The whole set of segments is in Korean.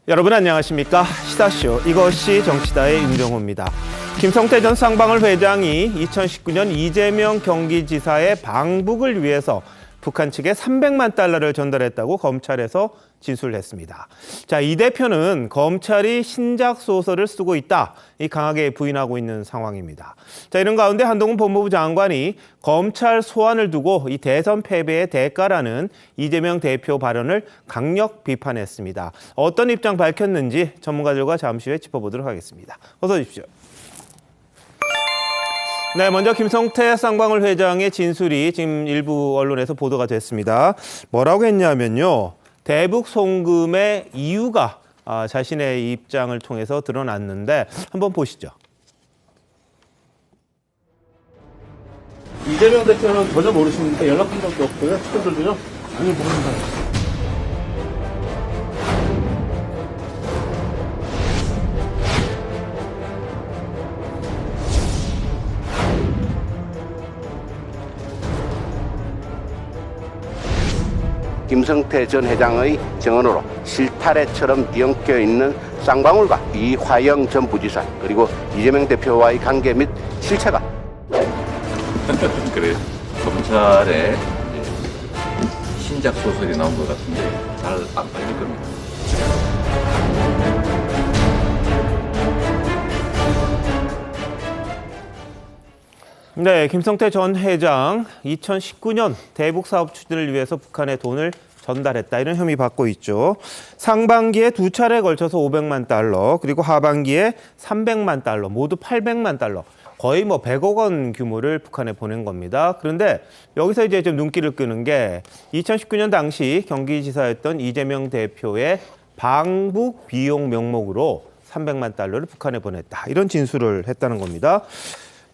여러분 안녕하십니까? 시사쇼 이것이 정치다의 윤정호입니다. 김성태 전 쌍방울 회장이 2019년 이재명 경기지사의 방북을 위해서 북한 측에 300만 달러를 전달했다고 검찰에서 진술했습니다. 자, 이 대표는 검찰이 신작 소설을 쓰고 있다, 강하게 부인하고 있는 상황입니다. 자, 이런 가운데 한동훈 법무부 장관이 검찰 소환을 두고 이 대선 패배의 대가라는 이재명 대표 발언을 강력 비판했습니다. 어떤 입장 밝혔는지 전문가들과 잠시 후에 짚어보도록 하겠습니다. 어서 오십시오. 네, 먼저 김성태 쌍방울 회장의 진술이 지금 일부 언론에서 보도가 됐습니다. 뭐라고 했냐면요, 대북 송금의 이유가 자신의 입장을 통해서 드러났는데 한번 보시죠. 이재명 대표는 전혀 모르시니까 연락한 적도 없고요. 친구들도요? 아니, 모릅니다. 김성태 전 회장의 증언으로 실타래처럼 엮여 있는 쌍방울과 이화영 전 부지사 그리고 이재명 대표와의 관계 및 실체가 그래 검찰에 신작 소설이 나온 것 같은데 잘 안 팔릴 겁니다. 네, 김성태 전 회장 2019년 대북 사업 추진을 위해서 북한에 돈을 전달했다, 이런 혐의 받고 있죠. 상반기에 두 차례 걸쳐서 500만 달러, 그리고 하반기에 300만 달러, 모두 800만 달러, 거의 100억 원 규모를 북한에 보낸 겁니다. 그런데 여기서 이제 좀 눈길을 끄는 게 2019년 당시 경기지사였던 이재명 대표의 방북 비용 명목으로 300만 달러를 북한에 보냈다, 이런 진술을 했다는 겁니다.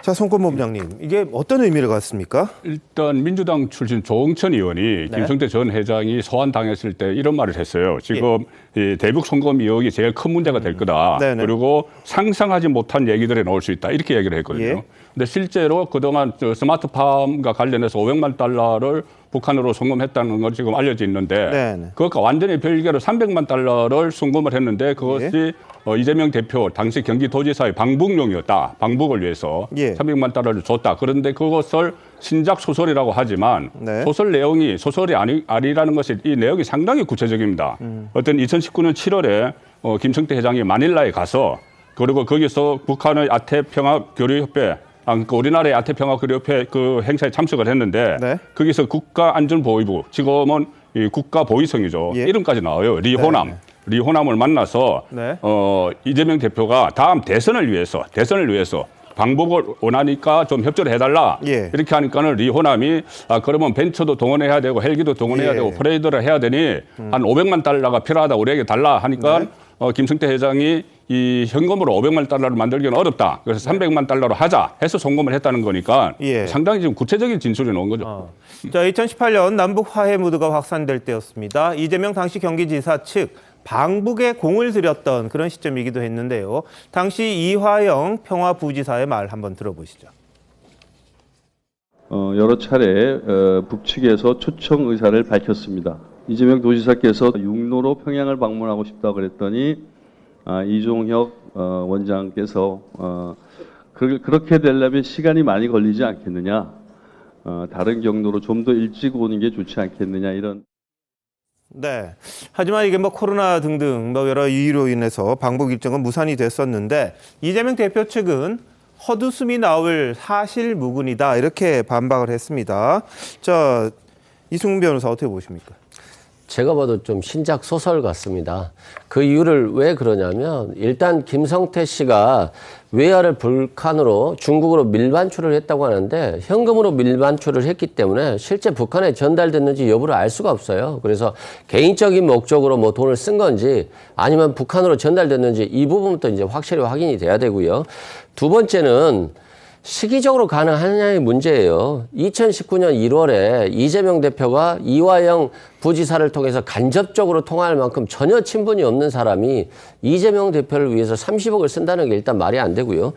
자, 송권 본부장님, 이게 어떤 의미를 갖습니까? 일단 민주당 출신 조응천 의원이 김성태 전 회장이 소환당했을 때 이런 말을 했어요. 지금 이 대북 송금 의혹이 제일 큰 문제가 될 거다. 네네. 그리고 상상하지 못한 얘기들이 나올 수 있다, 이렇게 얘기를 했거든요. 근데 실제로 그동안 스마트팜과 관련해서 500만 달러를 북한으로 송금했다는 건 지금 알려져 있는데 네네. 그것과 완전히 별개로 300만 달러를 송금을 했는데 그것이 이재명 대표 당시 경기도지사의 방북용이었다. 방북을 위해서 300만 달러를 줬다. 그런데 그것을 신작 소설이라고 하지만 소설 내용이 소설이 아니라는 것이 이 내용이 상당히 구체적입니다. 어떤 2019년 7월에 김성태 회장이 마닐라에 가서 그리고 거기서 북한의 아태평화교류협회 그러니까 우리나라의 아태평화교류협회 그 행사에 참석을 했는데 거기서 국가안전보위부, 지금은 이 국가보위성이죠. 이름까지 나와요. 리호남. 리호남을 만나서 이재명 대표가 다음 대선을 위해서 방북을 원하니까 좀 협조를 해달라. 이렇게 하니까는 리호남이 그러면 벤처도 동원해야 되고 헬기도 동원해야 되고 퍼레이드를 해야 되니 한 500만 달러가 필요하다, 우리에게 달라 하니까 김성태 회장이 이 현금으로 500만 달러를 만들기는 어렵다. 그래서 300만 달러로 하자 해서 송금을 했다는 거니까 상당히 지금 구체적인 진술이 나온 거죠. 자, 2018년 남북 화해 무드가 확산될 때였습니다. 이재명 당시 경기지사 측 방북에 공을 들였던 그런 시점이기도 했는데요. 당시 이화영 평화부지사의 말 한번 들어보시죠. 여러 차례 북측에서 초청 의사를 밝혔습니다. 이재명 도지사께서 육로로 평양을 방문하고 싶다고 그랬더니 이종혁 원장께서 그렇게 되려면 시간이 많이 걸리지 않겠느냐, 다른 경로로 좀 더 일찍 오는 게 좋지 않겠느냐, 이런. 네. 하지만 이게 코로나 등등 여러 이유로 인해서 방북 일정은 무산이 됐었는데 이재명 대표 측은 헛웃음이 나올 사실무근이다, 이렇게 반박을 했습니다. 자, 이승훈 변호사 어떻게 보십니까? 제가 봐도 좀 신작 소설 같습니다. 그 이유를 왜 그러냐면 일단 김성태 씨가 외화를 북한으로 중국으로 밀반출을 했다고 하는데 현금으로 밀반출을 했기 때문에 실제 북한에 전달됐는지 여부를 알 수가 없어요. 그래서 개인적인 목적으로 돈을 쓴 건지 아니면 북한으로 전달됐는지 이 부분부터 이제 확실히 확인이 돼야 되고요. 두 번째는 시기적으로 가능하냐의 문제예요. 2019년 1월에 이재명 대표가 이화영 부지사를 통해서 간접적으로 통화할 만큼 전혀 친분이 없는 사람이 이재명 대표를 위해서 30억을 쓴다는 게 일단 말이 안 되고요.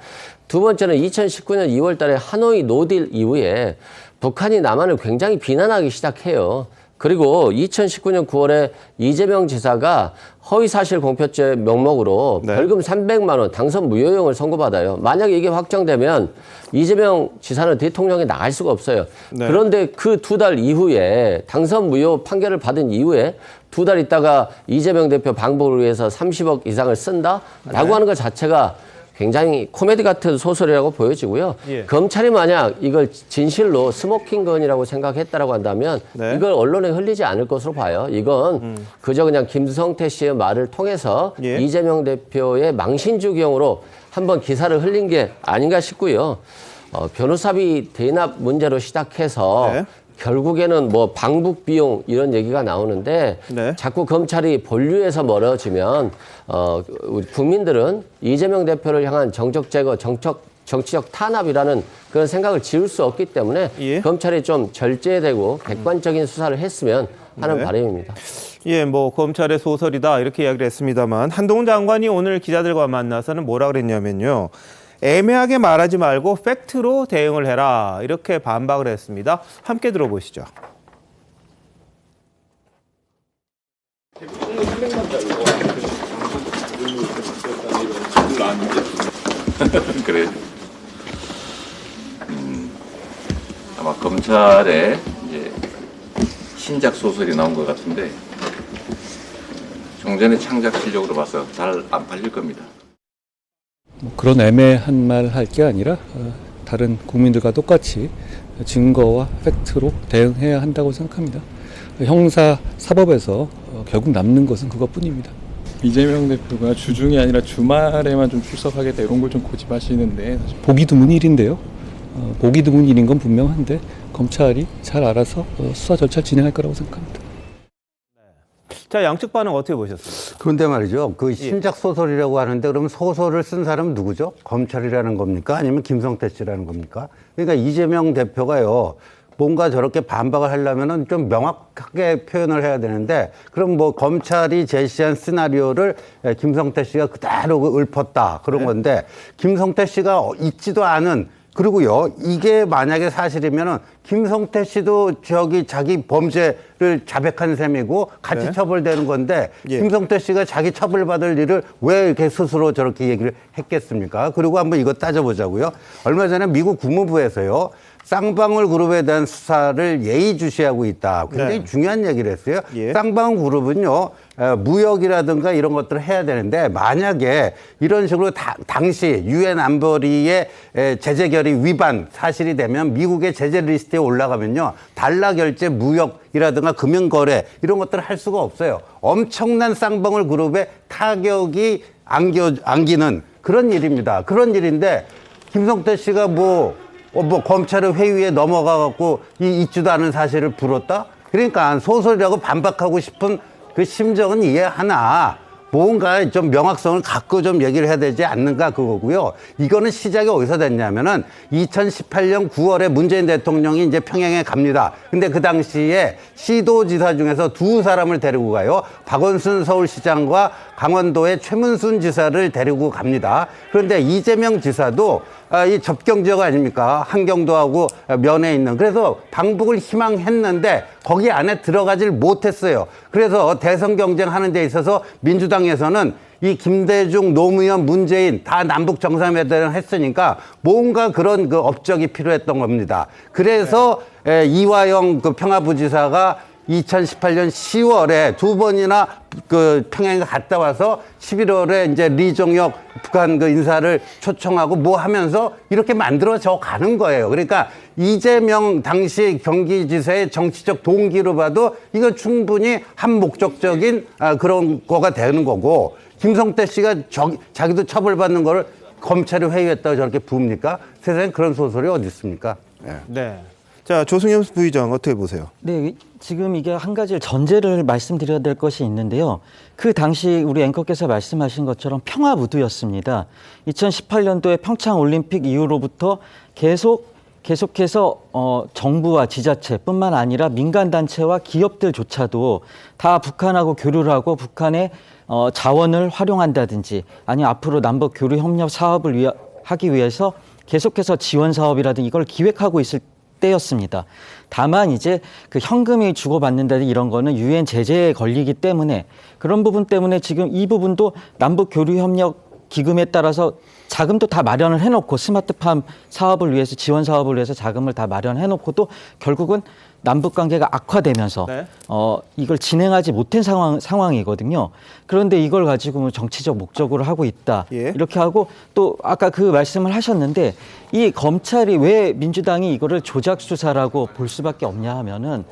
두 번째는 2019년 2월 달에 하노이 노딜 이후에 북한이 남한을 굉장히 비난하기 시작해요. 그리고 2019년 9월에 이재명 지사가 허위사실 공표죄 명목으로 네. 벌금 300만 원 당선 무효형을 선고받아요. 만약에 이게 확정되면 이재명 지사는 대통령에 나갈 수가 없어요. 네. 그런데 그 2달 이후에 당선 무효 판결을 받은 이후에 2달 있다가 이재명 대표 방북을 위해서 30억 이상을 쓴다라고 하는 것 자체가 굉장히 코미디 같은 소설이라고 보여지고요. 예. 검찰이 만약 이걸 진실로 스모킹건이라고 생각했다라고 한다면 네. 이걸 언론에 흘리지 않을 것으로 봐요. 이건 그저 그냥 김성태 씨의 말을 통해서 예. 이재명 대표의 망신주경으로 한번 기사를 흘린 게 아닌가 싶고요. 변호사비 대납 문제로 시작해서 네. 결국에는 뭐 방북 비용 이런 얘기가 나오는데 네. 자꾸 검찰이 본류에서 멀어지면 우리 국민들은 이재명 대표를 향한 정적 제거, 정치적 탄압이라는 그런 생각을 지울 수 없기 때문에 예. 검찰이 좀 절제되고 객관적인 수사를 했으면 하는 네. 바람입니다. 예, 뭐 검찰의 소설이다 이렇게 이야기를 했습니다만 한동훈 장관이 오늘 기자들과 만나서는 뭐라 그랬냐면요. 애매하게 말하지 말고 팩트로 대응을 해라 이렇게 반박을 했습니다. 함께 들어보시죠. 그래. 아마 검찰에 이제 신작 소설이 나온 것 같은데 종전의 창작 실력으로 봐서 잘 안 팔릴 겁니다. 뭐 그런 애매한 말 할 게 아니라 다른 국민들과 똑같이 증거와 팩트로 대응해야 한다고 생각합니다. 형사 사법에서 결국 남는 것은 그것뿐입니다. 이재명 대표가 주중이 아니라 주말에만 좀 출석하겠다 이런 걸 좀 고집하시는데 보기 드문 일인데요. 보기 드문 일인 건 분명한데 검찰이 잘 알아서 수사 절차를 진행할 거라고 생각합니다. 자, 양측 반응 어떻게 보셨습니까? 그런데 말이죠. 그 신작 소설이라고 하는데 그럼 소설을 쓴 사람은 누구죠? 검찰이라는 겁니까? 아니면 김성태 씨라는 겁니까? 그러니까 이재명 대표가요. 뭔가 저렇게 반박을 하려면은 좀 명확하게 표현을 해야 되는데 그럼 뭐 검찰이 제시한 시나리오를 김성태 씨가 그대로 읊었다 그런 건데 김성태 씨가 있지도 않은 그리고요, 이게 만약에 사실이면은 김성태 씨도 저기 자기 범죄를 자백한 셈이고 같이 네. 처벌되는 건데 예. 김성태 씨가 자기 처벌받을 일을 왜 이렇게 스스로 저렇게 얘기를 했겠습니까? 그리고 한번 이거 따져보자고요. 얼마 전에 미국 국무부에서요. 쌍방울 그룹에 대한 수사를 예의주시하고 있다. 굉장히 네. 중요한 얘기를 했어요. 예. 쌍방울 그룹은요. 무역이라든가 이런 것들을 해야 되는데 만약에 이런 식으로 당시 유엔 안보리의 제재 결의 위반 사실이 되면 미국의 제재 리스트에 올라가면요. 달러 결제 무역이라든가 금융 거래 이런 것들을 할 수가 없어요. 엄청난 쌍방울 그룹의 타격이 안기는 그런 일입니다. 그런 일인데 김성태 씨가 뭐 검찰의 회의에 넘어가 갖고 있지도 않은 사실을 불었다? 그러니까 소설이라고 반박하고 싶은 그 심정은 이해하나 뭔가 좀 명확성을 갖고 좀 얘기를 해야 되지 않는가 그거고요. 이거는 시작이 어디서 됐냐면은 2018년 9월에 문재인 대통령이 이제 평양에 갑니다. 근데 그 당시에 시도지사 중에서 두 사람을 데리고 가요. 박원순 서울시장과 강원도의 최문순 지사를 데리고 갑니다. 그런데 이재명 지사도 이 접경 지역 아닙니까? 한경도하고 면에 있는. 그래서 방북을 희망했는데 거기 안에 들어가질 못했어요. 그래서 대선 경쟁하는 데 있어서 민주당에서는 이 김대중, 노무현, 문재인 다 남북 정상회담을 했으니까 뭔가 그런 그 업적이 필요했던 겁니다. 그래서 이화영 그 평화부지사가 2018년 10월에 두 번이나 그 평양에 갔다 와서 11월에 이제 리종혁 북한 그 인사를 초청하고 뭐 하면서 이렇게 만들어져 가는 거예요. 그러니까 이재명 당시 경기지사의 정치적 동기로 봐도 이건 충분히 한 목적적인 그런 거가 되는 거고 김성태 씨가 자기도 처벌받는 거를 검찰이 회유했다고 저렇게 부읍니까? 세상에 그런 소설이 어디 있습니까? 네. 자, 조승현 부의장 어떻게 보세요? 네, 지금 이게 한 가지 전제를 말씀드려야 될 것이 있는데요. 그 당시 우리 앵커께서 말씀하신 것처럼 평화 무드였습니다. 2018년도에 평창 올림픽 이후로부터 계속해서 정부와 지자체뿐만 아니라 민간단체와 기업들조차도 다 북한하고 교류를 하고 북한의 자원을 활용한다든지 아니면 앞으로 남북 교류 협력 사업을 하기 위해서 계속해서 지원 사업이라든지 이걸 기획하고 있을 때였습니다. 다만 이제 그 현금이 주고받는다든지 이런 거는 유엔 제재에 걸리기 때문에 그런 부분 때문에 지금 이 부분도 남북 교류 협력 기금에 따라서 자금도 다 마련을 해놓고 스마트팜 사업을 위해서 지원 사업을 위해서 자금을 다 마련해놓고도 결국은 남북 관계가 악화되면서 네. 이걸 진행하지 못한 상황이거든요. 그런데 이걸 가지고 뭐 정치적 목적으로 하고 있다. 예. 이렇게 하고 또 아까 그 말씀을 하셨는데 이 검찰이 왜 민주당이 이거를 조작 수사라고 볼 수밖에 없냐 하면은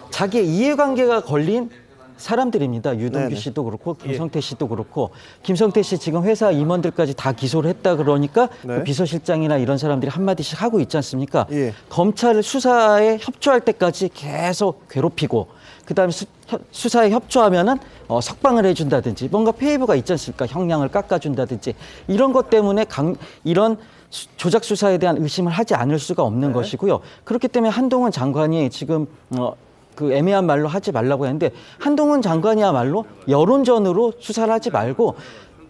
자기의 이해관계가 걸린 사람들입니다. 유동규 네네. 씨도 그렇고 김성태 씨도 그렇고 김성태 씨 지금 회사 임원들까지 다 기소를 했다 그러니까 네. 그 비서실장이나 이런 사람들이 한마디씩 하고 있지 않습니까? 예. 검찰을 수사에 협조할 때까지 계속 괴롭히고 그다음에 수사에 협조하면은 석방을 해준다든지 뭔가 페이버가 있지 않습니까? 형량을 깎아준다든지 이런 것 때문에 이런 조작 수사에 대한 의심을 하지 않을 수가 없는 것이고요. 그렇기 때문에 한동훈 장관이 지금 그 애매한 말로 하지 말라고 했는데 한동훈 장관이야말로 여론전으로 수사를 하지 말고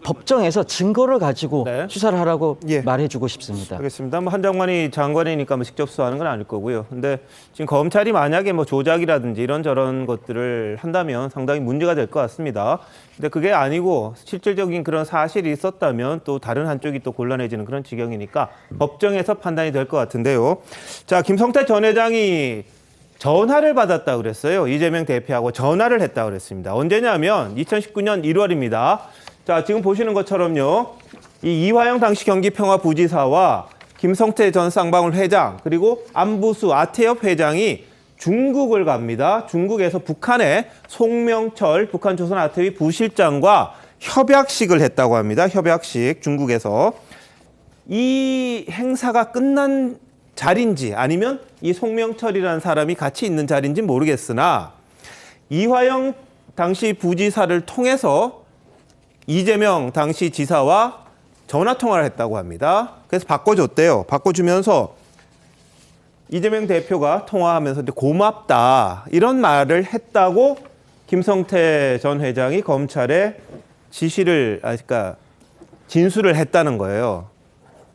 법정에서 증거를 가지고 네. 수사를 하라고 예. 말해주고 싶습니다. 알겠습니다. 뭐 한 장관이 장관이니까 뭐 직접 수사하는 건 아닐 거고요. 근데 지금 검찰이 만약에 뭐 조작이라든지 이런저런 것들을 한다면 상당히 문제가 될 것 같습니다. 근데 그게 아니고 실질적인 그런 사실이 있었다면 또 다른 한쪽이 또 곤란해지는 그런 지경이니까 법정에서 판단이 될 것 같은데요. 자, 김성태 전 회장이 전화를 받았다 그랬어요. 이재명 대표하고 전화를 했다 그랬습니다. 언제냐면 2019년 1월입니다. 자, 지금 보시는 것처럼요. 이 이화영 당시 경기평화부지사와 김성태 전 쌍방울 회장 그리고 안부수 아태엽 회장이 중국을 갑니다. 중국에서 북한의 송명철 북한조선아태위 부실장과 협약식을 했다고 합니다. 협약식 중국에서. 이 행사가 끝난 자리인지 아니면 이 송명철이라는 사람이 같이 있는 자리인지 모르겠으나 이화영 당시 부지사를 통해서 이재명 당시 지사와 전화통화를 했다고 합니다. 그래서 바꿔줬대요. 바꿔주면서 이재명 대표가 통화하면서 고맙다 이런 말을 했다고 김성태 전 회장이 검찰에 그러니까 진술을 했다는 거예요.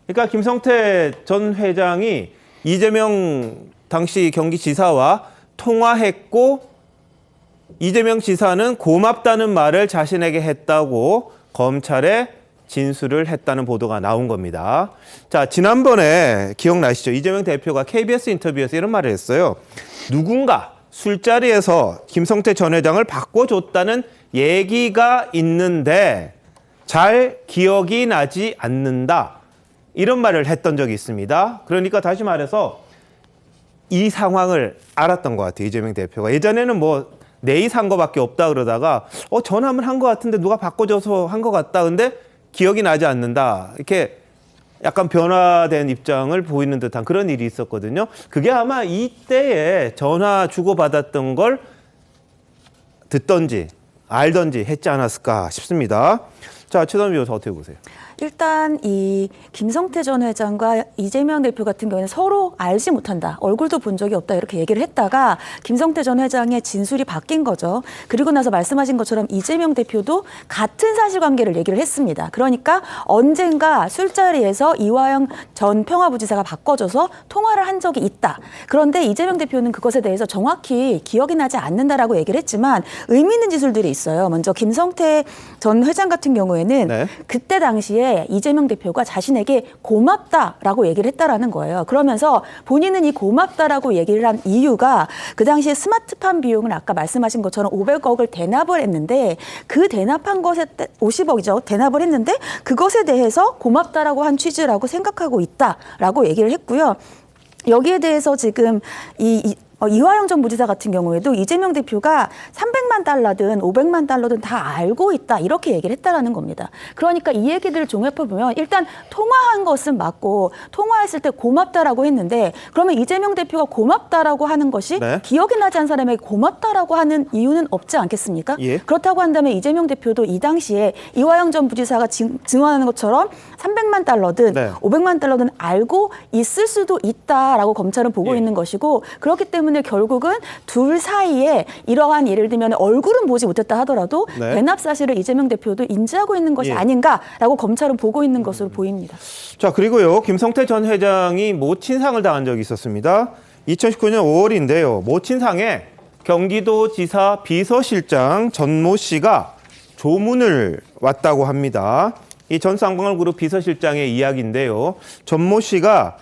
그러니까 김성태 전 회장이 이재명 당시 경기지사와 통화했고 이재명 지사는 고맙다는 말을 자신에게 했다고 검찰에 진술을 했다는 보도가 나온 겁니다. 자, 지난번에 기억나시죠? 이재명 대표가 KBS 인터뷰에서 이런 말을 했어요. 누군가 술자리에서 김성태 전 회장을 바꿔줬다는 얘기가 있는데 잘 기억이 나지 않는다. 이런 말을 했던 적이 있습니다. 그러니까 다시 말해서 이 상황을 알았던 것 같아요. 이재명 대표가. 예전에는 뭐 내의사 한 거밖에 없다 그러다가 전화만 한 것 같은데 누가 바꿔줘서 한 것 같다. 근데 기억이 나지 않는다. 이렇게 약간 변화된 입장을 보이는 듯한 그런 일이 있었거든요. 그게 아마 이때에 전화 주고받았던 걸 듣던지 알던지 했지 않았을까 싶습니다. 자, 최선미 변호사 어떻게 보세요? 일단 이 김성태 전 회장과 이재명 대표 같은 경우에는 서로 알지 못한다. 얼굴도 본 적이 없다. 이렇게 얘기를 했다가 김성태 전 회장의 진술이 바뀐 거죠. 그리고 나서 말씀하신 것처럼 이재명 대표도 같은 사실관계를 얘기를 했습니다. 그러니까 언젠가 술자리에서 이화영 전 평화부지사가 바꿔줘서 통화를 한 적이 있다. 그런데 이재명 대표는 그것에 대해서 정확히 기억이 나지 않는다라고 얘기를 했지만 의미 있는 지술들이 있어요. 먼저 김성태 전 회장 같은 경우에는 네. 그때 당시에 이재명 대표가 자신에게 고맙다라고 얘기를 했다라는 거예요. 그러면서 본인은 이 고맙다라고 얘기를 한 이유가 그 당시에 스마트팜 비용을 아까 말씀하신 것처럼 500억을 대납을 했는데 그 대납한 것에 50억이죠. 대납을 했는데 그것에 대해서 고맙다라고 한 취지라고 생각하고 있다라고 얘기를 했고요. 여기에 대해서 지금 이화영 전 부지사 같은 경우에도 이재명 대표가 300만 달러든 500만 달러든 다 알고 있다 이렇게 얘기를 했다라는 겁니다. 그러니까 이 얘기들을 종합해보면 일단 통화한 것은 맞고 통화했을 때 고맙다라고 했는데 그러면 이재명 대표가 고맙다라고 하는 것이 네. 기억이 나지 않은 사람에게 고맙다라고 하는 이유는 없지 않겠습니까? 예. 그렇다고 한다면 이재명 대표도 이 당시에 이화영 전 부지사가 증언하는 것처럼 300만 달러든 네. 500만 달러든 알고 있을 수도 있다라고 검찰은 보고 예. 있는 것이고 그렇기 때문에 결국은 둘 사이에 이러한 예를 들면 얼굴은 보지 못했다 하더라도 네. 대납 사실을 이재명 대표도 인지하고 있는 것이 예. 아닌가라고 검찰은 보고 있는 것으로 보입니다. 자, 그리고요. 김성태 전 회장이 모친상을 당한 적이 있었습니다. 2019년 5월인데요. 모친상에 경기도지사 비서실장 전모 씨가 조문을 왔다고 합니다. 이 전 쌍방울그룹 비서실장의 이야기인데요. 전모 씨가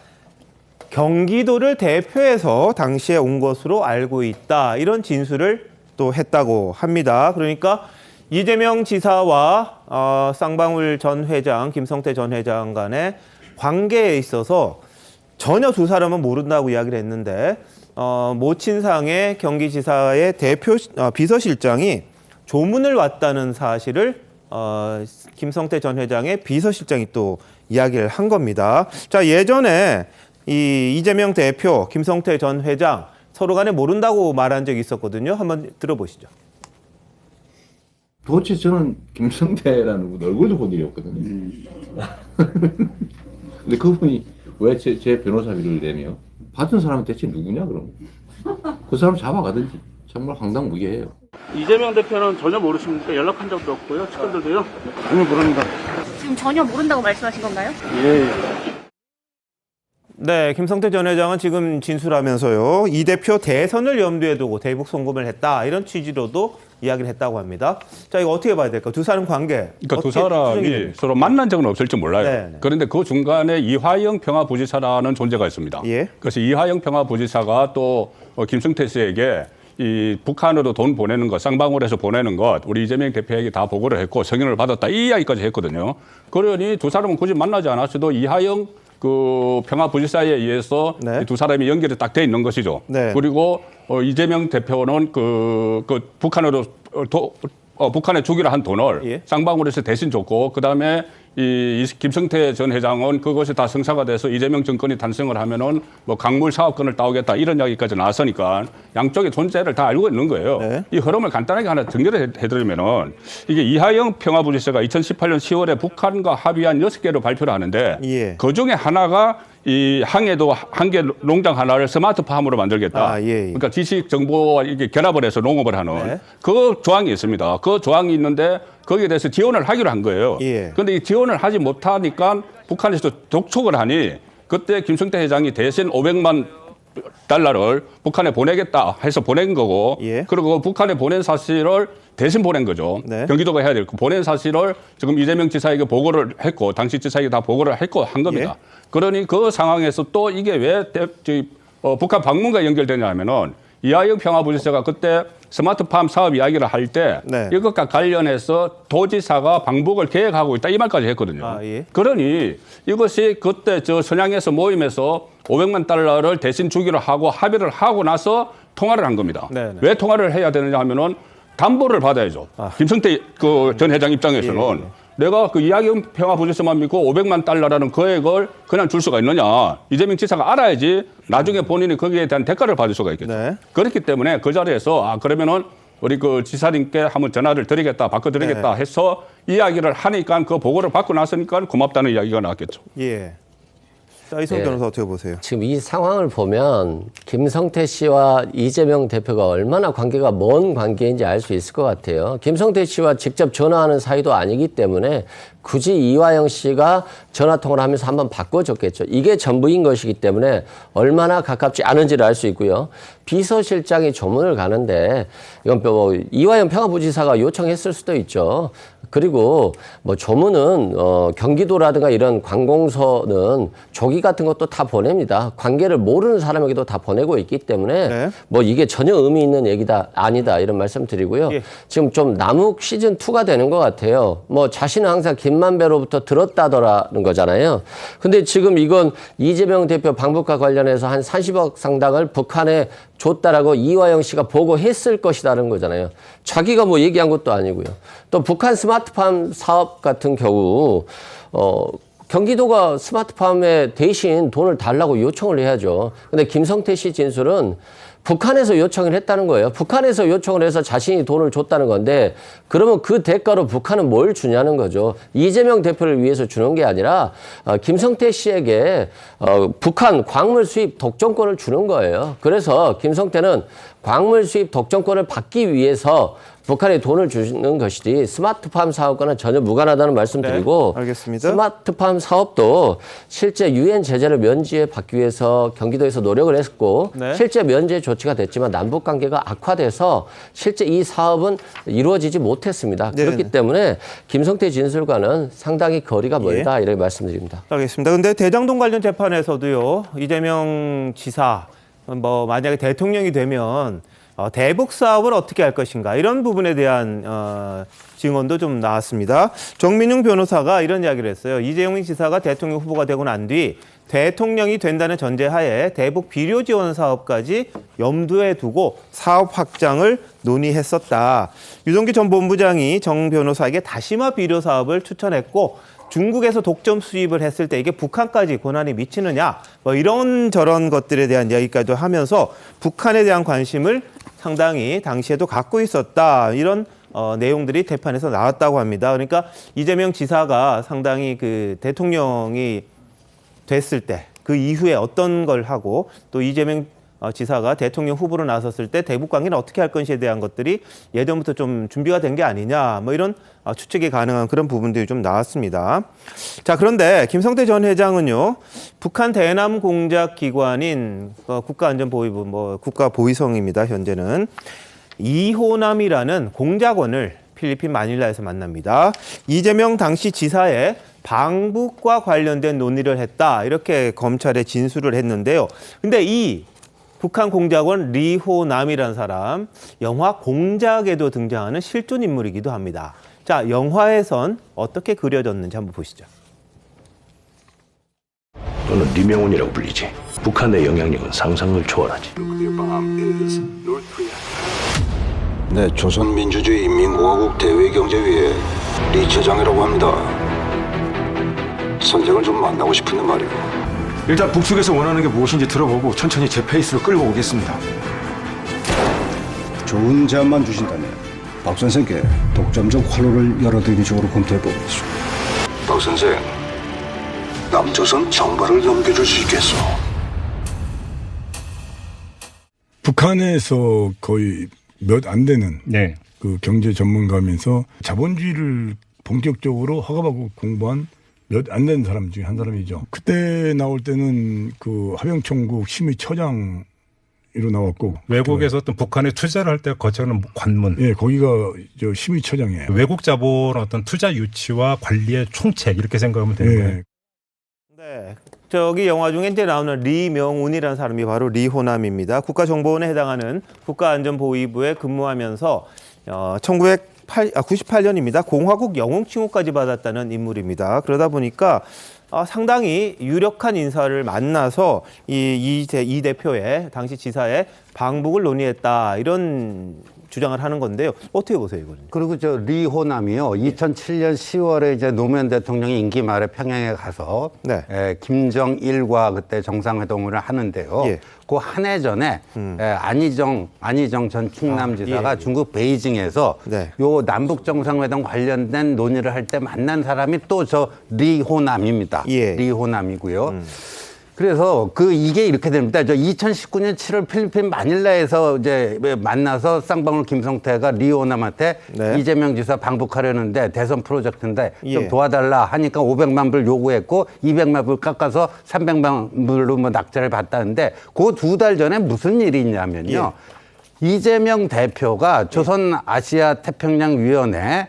경기도를 대표해서 당시에 온 것으로 알고 있다. 이런 진술을 또 했다고 합니다. 그러니까 이재명 지사와 쌍방울 전 회장, 김성태 전 회장 간의 관계에 있어서 전혀 두 사람은 모른다고 이야기를 했는데 모친상의 경기지사의 대표 비서실장이 조문을 왔다는 사실을 김성태 전 회장의 비서실장이 또 이야기를 한 겁니다. 자, 예전에 이 이재명 대표, 김성태 전 회장 서로 간에 모른다고 말한 적이 있었거든요. 한번 들어보시죠. 도대체 저는 김성태라는 분 얼굴도 본 일이 없거든요. 근데 그분이 왜 제 변호사비를 내며 받은 사람은 대체 누구냐 그럼? 그 사람 잡아가든지. 정말 황당무계해요. 이재명 대표는 전혀 모르십니까? 연락한 적도 없고요. 측근들도요? 아니요, 모릅니다. 지금 전혀 모른다고 말씀하신 건가요? 예. 네, 김성태 전 회장은 지금 진술하면서요. 이 대표 대선을 염두에 두고 대북 송금을 했다. 이런 취지로도 이야기를 했다고 합니다. 자, 이거 어떻게 봐야 될까? 두 사람 관계. 그러니까 두 사람이 서로 만난 적은 없을지 몰라요. 네네. 그런데 그 중간에 이화영 평화부지사라는 존재가 있습니다. 예. 그래서 이화영 평화부지사가 또 김성태 씨에게 이 북한으로 돈 보내는 것, 쌍방울에서 보내는 것, 우리 이재명 대표에게 다 보고를 했고 승인을 받았다. 이 이야기까지 했거든요. 그러니 두 사람은 굳이 만나지 않았어도 이화영 그 평화부지사에 의해서 네. 두 사람이 연결이 딱 돼 있는 것이죠. 네. 그리고 이재명 대표는 그 북한으로 북한에 주기로 한 돈을 예. 쌍방울에서 대신 줬고 그다음에 이 김성태 전 회장은 그것이 다 성사가 돼서 이재명 정권이 탄생을 하면은 뭐 강물 사업권을 따오겠다 이런 이야기까지 나왔으니까 양쪽의 존재를 다 알고 있는 거예요. 네. 이 흐름을 간단하게 하나 정리를 해드리면은 이게 이하영 평화부지사가 2018년 10월에 북한과 합의한 6개를 발표를 하는데 예. 그 중에 하나가 이 항해도 한개 농장 하나를 스마트팜으로 만들겠다. 예. 그러니까 지식 정보와 이게 결합을 해서 농업을 하는 네. 그 조항이 있습니다. 그 조항이 있는데 거기에 대해서 지원을 하기로 한 거예요. 그런데 이 지원을 하지 못하니까 북한에서 독촉을 하니 그때 김성태 회장이 대신 500만 달러를 북한에 보내겠다 해서 보낸 거고 그리고 북한에 보낸 사실을 대신 보낸 거죠. 네. 경기도가 해야 될 거. 보낸 사실을 지금 이재명 지사에게 보고를 했고 당시 지사에게 다 보고를 했고 한 겁니다. 그러니 그 상황에서 또 이게 왜 북한 방문과 연결되냐 하면은 이하영 평화부지사가 그때 스마트팜 사업 이야기를 할 때 이것과 관련해서 도지사가 방북을 계획하고 있다 이 말까지 했거든요. 그러니 이것이 그때 저 선양에서 모임에서 500만 달러를 대신 주기로 하고 합의를 하고 나서 통화를 한 겁니다. 왜 통화를 해야 되느냐 하면은 담보를 받아야죠. 김성태 그 전 회장 입장에서는 내가 그 이하영 평화부지사만 믿고 500만 달러라는 거액을 그냥 줄 수가 있느냐. 이재명 지사가 알아야지 나중에 본인이 거기에 대한 대가를 받을 수가 있겠죠. 그렇기 때문에 그 자리에서 그러면은 우리 그 지사님께 한번 전화를 드리겠다, 바꿔드리겠다 해서 이야기를 하니까 그 보고를 받고 나서니까 고맙다는 이야기가 나왔겠죠. 예. 자, 이성 변호사 어떻게 보세요? 지금 이 상황을 보면 김성태 씨와 이재명 대표가 얼마나 관계가 먼 관계인지 알 수 있을 것 같아요. 김성태 씨와 직접 전화하는 사이도 아니기 때문에 굳이 이화영 씨가 전화통화를 하면서 한번 바꿔줬겠죠. 이게 전부인 것이기 때문에 얼마나 가깝지 않은지를 알 수 있고요. 비서실장이 조문을 가는데 이건 뭐 이화영 평화부지사가 요청했을 수도 있죠. 그리고 뭐 조문은 경기도라든가 이런 관공서는 조기 같은 것도 다 보냅니다. 관계를 모르는 사람에게도 다 보내고 있기 때문에 뭐 이게 전혀 의미 있는 얘기다 아니다 이런 말씀 드리고요. 지금 좀 남욱 시즌 2가 되는 것 같아요. 뭐 자신은 항상 김만배로부터 들었다더라는 거잖아요. 근데 지금 이건 이재명 대표 방북과 관련해서 한 30억 상당을 북한에 줬다라고 이화영 씨가 보고했을 것이다라는 거잖아요. 자기가 뭐 얘기한 것도 아니고요. 또 북한 스마트팜 사업 같은 경우 경기도가 스마트팜에 대신 돈을 달라고 요청을 해야죠. 근데 김성태 씨 진술은 북한에서 요청을 했다는 거예요. 북한에서 요청을 해서 자신이 돈을 줬다는 건데 그러면 그 대가로 북한은 뭘 주냐는 거죠. 이재명 대표를 위해서 주는 게 아니라 김성태 씨에게 북한 광물 수입 독점권을 주는 거예요. 그래서 김성태는 광물 수입 독점권을 받기 위해서 북한에 돈을 주는 것이지 스마트팜 사업과는 전혀 무관하다는 말씀드리고 네, 알겠습니다. 스마트팜 사업도 실제 유엔 제재를 면제 받기 위해서 경기도에서 노력을 했고 네. 실제 면제 조치가 됐지만 남북 관계가 악화돼서 실제 이 사업은 이루어지지 못했습니다. 네. 그렇기 때문에 김성태 진술과는 상당히 거리가 멀다 이렇게 말씀드립니다. 알겠습니다. 근데 대장동 관련 재판에서도요, 이재명 지사, 뭐 만약에 대통령이 되면 대북 사업을 어떻게 할 것인가 이런 부분에 대한 증언도 좀 나왔습니다. 정민용 변호사가 이런 이야기를 했어요. 이재용 지사가 대통령 후보가 되고 난 뒤 대통령이 된다는 전제하에 대북 비료 지원 사업까지 염두에 두고 사업 확장을 논의했었다. 유동규 전 본부장이 정 변호사에게 다시마 비료 사업을 추천했고 중국에서 독점 수입을 했을 때 이게 북한까지 권한이 미치느냐 뭐 이런 저런 것들에 대한 이야기까지 하면서 북한에 대한 관심을 상당히 당시에도 갖고 있었다. 이런 내용들이 재판에서 나왔다고 합니다. 그러니까 이재명 지사가 상당히 그 대통령이 됐을 때 그 이후에 어떤 걸 하고 또 이재명 지사가 대통령 후보로 나섰을 때 대북 관계는 어떻게 할 것인지에 대한 것들이 예전부터 좀 준비가 된 게 아니냐 뭐 이런 추측이 가능한 그런 부분들이 좀 나왔습니다. 자, 그런데 김성태 전 회장은요, 북한 대남 공작 기관인 국가안전보위부 뭐 국가보위성입니다. 현재는 이호남이라는 공작원을 필리핀 마닐라에서 만납니다. 이재명 당시 지사의 방북과 관련된 논의를 했다. 이렇게 검찰에 진술을 했는데요. 근데 이 북한 공작원 리호남이라는 사람, 영화 공작에도 등장하는 실존 인물이기도 합니다. 자, 영화에선 어떻게 그려졌는지 한번 보시죠. 또는 리명훈이라고 불리지. 북한의 영향력은 상상을 초월하지. 네, 조선민주주의인민공화국 대외경제위의 리 처장이라고 합니다. 선생을 좀 만나고 싶은데 말이오. 일단 북측에서 원하는 게 무엇인지 들어보고 천천히 제 페이스로 끌고 오겠습니다. 좋은 제안만 주신다면 박 선생께 독점적 활로를 열어드리는 쪽으로 검토해보겠소. 박 선생, 남조선 정발을 넘겨줄 수 있겠소? 북한에서 거의 몇 안 되는 그 경제 전문가면서 자본주의를 본격적으로 허가받고 공부한 몇 안 되는 사람 중에 한 사람이죠. 그때 나올 때는 그 하병총국 심의처장으로 나왔고, 외국에서 어떤 북한에 투자를 할 때 거쳐가는 관문. 예, 거기가 저 심의처장이에요. 외국 자본 어떤 투자 유치와 관리의 총책 이렇게 생각하면 되는 거예요. 네. 저기 영화 중에 이제 나오는 리명훈이라는 사람이 바로 리호남입니다. 국가정보원에 해당하는 국가안전보위부에 근무하면서 1998년입니다. 공화국 영웅 칭호까지 받았다는 인물입니다. 그러다 보니까 상당히 유력한 인사를 만나서 이 대표의 당시 지사의 방북을 논의했다 이런 주장을 하는 건데요. 어떻게 보세요, 이거는? 그리고 저 리호남이요. 2007년 10월에 이제 노무현 대통령이 임기 말에 평양에 가서 김정일과 그때 정상회동을 하는데요. 그 한 해 전에 안희정 전 충남지사가 중국 베이징에서 요 남북 정상회담 관련된 논의를 할 때 만난 사람이 또 저 리호남입니다. 리호남이고요. 그래서 이게 이렇게 됩니다. 저 2019년 7월 필리핀 마닐라에서 이제 만나서 쌍방울 김성태가 리호남한테 이재명 지사 방북하려는데 대선 프로젝트인데 좀 도와달라 하니까 500만 불 요구했고 200만 불 깎아서 300만 불로 뭐 낙찰을 받다는데 그 2달 전에 무슨 일이 있냐면요. 이재명 대표가 조선 아시아 태평양위원회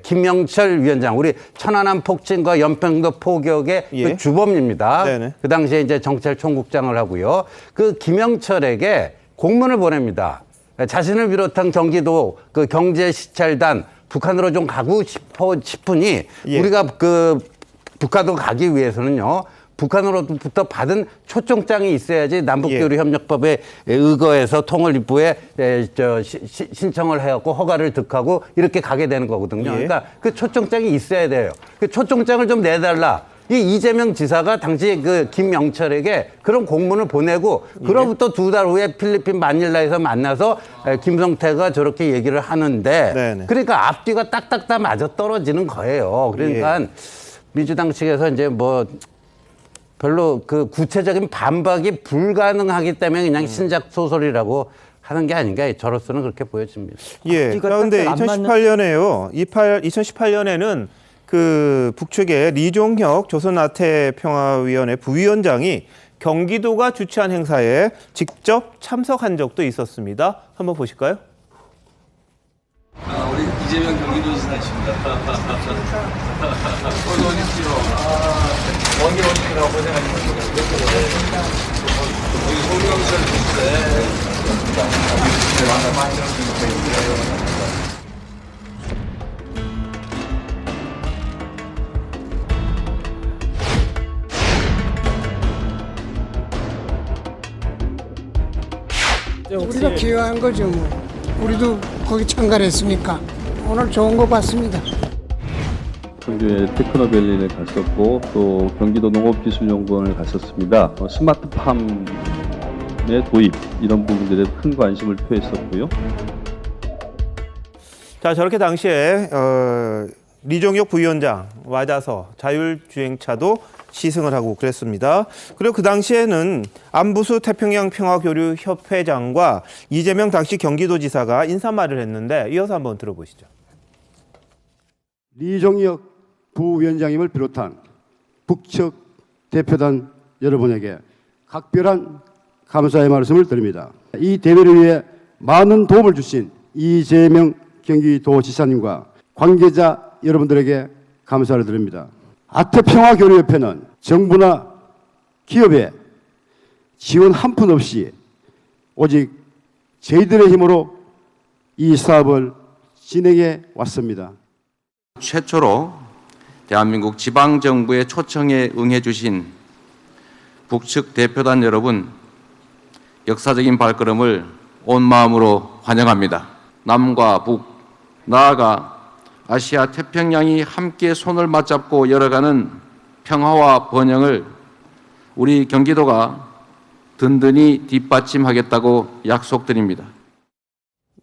김영철 위원장, 우리 천안함 폭진과 연평도 포격의 그 주범입니다. 그 당시에 이제 정찰총국장을 하고요. 그 김영철에게 공문을 보냅니다. 자신을 비롯한 경기도 그 경제시찰단 북한으로 좀 가고 싶으니 우리가 그 북한으로 가기 위해서는요. 북한으로부터 받은 초청장이 있어야지 남북교류협력법에 의거해서 통일부에 신청을 해갖고 허가를 득하고 이렇게 가게 되는 거거든요. 그러니까 그 초청장이 있어야 돼요. 그 초청장을 좀 내달라. 이 이재명 지사가 당시 그 김영철에게 그런 공문을 보내고 그로부터 2달 후에 필리핀 마닐라에서 만나서 김성태가 저렇게 얘기를 하는데 그러니까 앞뒤가 딱딱 다 맞아 떨어지는 거예요. 그러니까 민주당 측에서 이제 뭐 별로 그 구체적인 반박이 불가능하기 때문에 그냥 신작 소설이라고 하는 게 아닌가 저로서는 그렇게 보여집니다. 예. 그런데 2018년에는 그 북측의 리종혁 조선아태평화위원회 부위원장이 경기도가 주최한 행사에 직접 참석한 적도 있었습니다. 한번 보실까요? 우리 이재명 경기도지사이십니다. 어서 오십시오. 먼 길 오시느라고 고생하셨습니다. 여기 송경철 주시네. 많이 들었습니다. 우리가 기여한 거죠. 뭐. 우리도 거기 참가를 했으니까 오늘 좋은 거 봤습니다. 청주에 테크노밸리를 갔었고 또 경기도 농업기술연구원을 갔었습니다. 스마트팜의 도입 이런 부분들에 큰 관심을 표했었고요. 자, 저렇게 당시에 리종혁 부위원장 맞아서 자율주행차도 시승을 하고 그랬습니다. 그리고 그 당시에는 안부수 태평양평화교류협회장과 이재명 당시 경기도지사가 인사말을 했는데 이어서 한번 들어보시죠. 리종혁 부위원장님을 비롯한 북측 대표단 여러분에게 각별한 감사의 말씀을 드립니다. 이 대회를 위해 많은 도움을 주신 이재명 경기도지사님과 관계자 여러분들에게 감사를 드립니다. 아태평화교류협회는 정부나 기업의 지원 한 푼 없이 오직 저희들의 힘으로 이 사업을 진행해 왔습니다. 최초로 대한민국 지방정부의 초청에 응해주신 북측 대표단 여러분, 역사적인 발걸음을 온 마음으로 환영합니다. 남과 북, 나아가 아시아 태평양이 함께 손을 맞잡고 열어가는 평화와 번영을 우리 경기도가 든든히 뒷받침하겠다고 약속드립니다.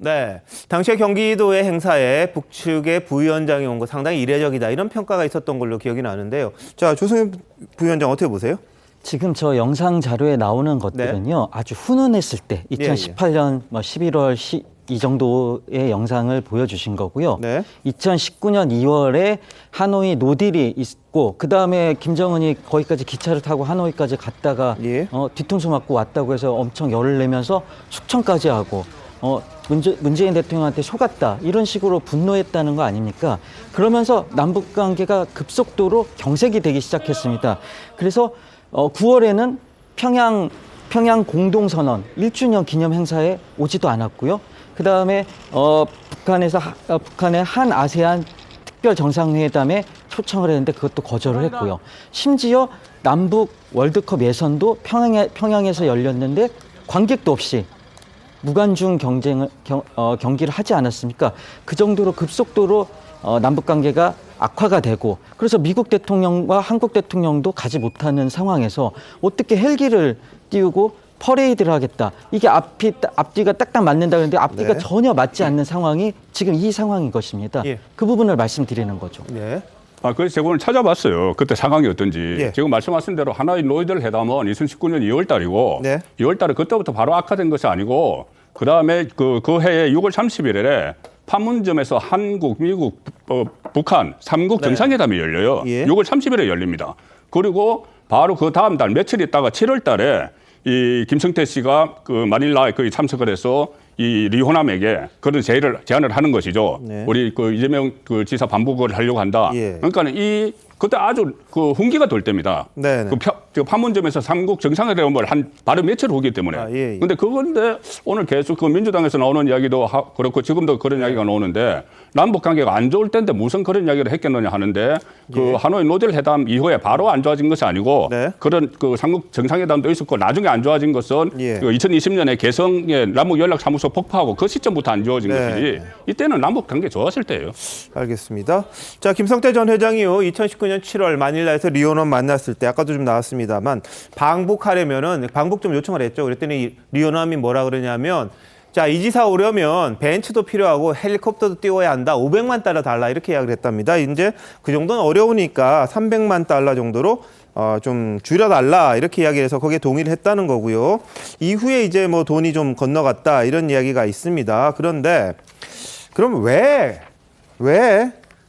네, 당시에 경기도의 행사에 북측의 부위원장이 온 거 상당히 이례적이다 이런 평가가 있었던 걸로 기억이 나는데요. 자, 조승현 부위원장 어떻게 보세요? 지금 저 영상 자료에 나오는 것들은요, 아주 훈훈했을 때 2018년 11월 이 정도의 영상을 보여주신 거고요. 2019년 2월에 하노이 노딜이 있고 그 다음에 김정은이 거기까지 기차를 타고 하노이까지 갔다가 뒤통수 맞고 왔다고 해서 엄청 열을 내면서 축청까지 하고 문재인 대통령한테 속았다 이런 식으로 분노했다는 거 아닙니까? 그러면서 남북 관계가 급속도로 경색이 되기 시작했습니다. 그래서 9월에는 평양 공동선언 1주년 기념 행사에 오지도 않았고요. 그 다음에 북한의 한 아세안 특별 정상회담에 초청을 했는데 그것도 거절을 했고요. 심지어 남북 월드컵 예선도 평양에서 열렸는데 관객도 없이 무관중 경기를 하지 않았습니까? 그 정도로 급속도로 남북 관계가 악화가 되고 그래서 미국 대통령과 한국 대통령도 가지 못하는 상황에서 어떻게 헬기를 띄우고 퍼레이드를 하겠다. 이게 앞뒤가 딱딱 맞는다 그러는데 앞뒤가 전혀 맞지 않는 상황이 지금 이 상황인 것입니다. 그 부분을 말씀드리는 거죠. 그래서 제가 오늘 찾아봤어요. 그때 상황이 어떤지. 지금 말씀하신 대로 하나의 노이들 회담은 2019년 2월 달이고 2월 달에 그때부터 바로 악화된 것이 아니고 그다음에 그 해에 6월 30일에 판문점에서 한국, 미국, 북한 3국 정상회담이 열려요. 6월 30일에 열립니다. 그리고 바로 그 다음 달 며칠 있다가 7월 달에 이 김성태 씨가 그 마닐라에 거기 참석을 해서 이 리호남에게 그런 제안을 하는 것이죠. 우리 그 이재명 그 지사 반복을 하려고 한다. 그러니까는 그때 아주 그 훈기가 돌 때입니다. 그 판문점에서 삼국 정상회담을 한 바로 며칠 후기 때문에. 근데 그건데 오늘 계속 그 민주당에서 나오는 이야기도 그렇고 지금도 그런 이야기가 나오는데 남북 관계가 안 좋을 때인데 무슨 그런 이야기를 했겠느냐 하는데 그 하노이 노딜 회담 이후에 바로 안 좋아진 것이 아니고 그런 그 삼국 정상회담도 있었고 나중에 안 좋아진 것은 그 2020년에 개성의 남북 연락사무소 폭파하고 그 시점부터 안 좋아진 것이지 이때는 남북 관계 좋았을 때예요. 알겠습니다. 자, 김성태 전 회장이요. 2019년 7월 마닐라에서 리오남 만났을 때 아까도 좀 나왔습니다만 방북하려면은 방북 좀 요청을 했죠. 그랬더니 리오남이 뭐라 그러냐면 자, 이 지사 오려면 벤츠도 필요하고 헬리콥터도 띄워야 한다. 500만 달러 달라 이렇게 이야기를 했답니다. 이제 그 정도는 어려우니까 300만 달러 정도로 좀 줄여달라 이렇게 이야기해서 거기에 동의를 했다는 거고요. 이후에 이제 뭐 돈이 좀 건너갔다 이런 이야기가 있습니다. 그런데 그럼 왜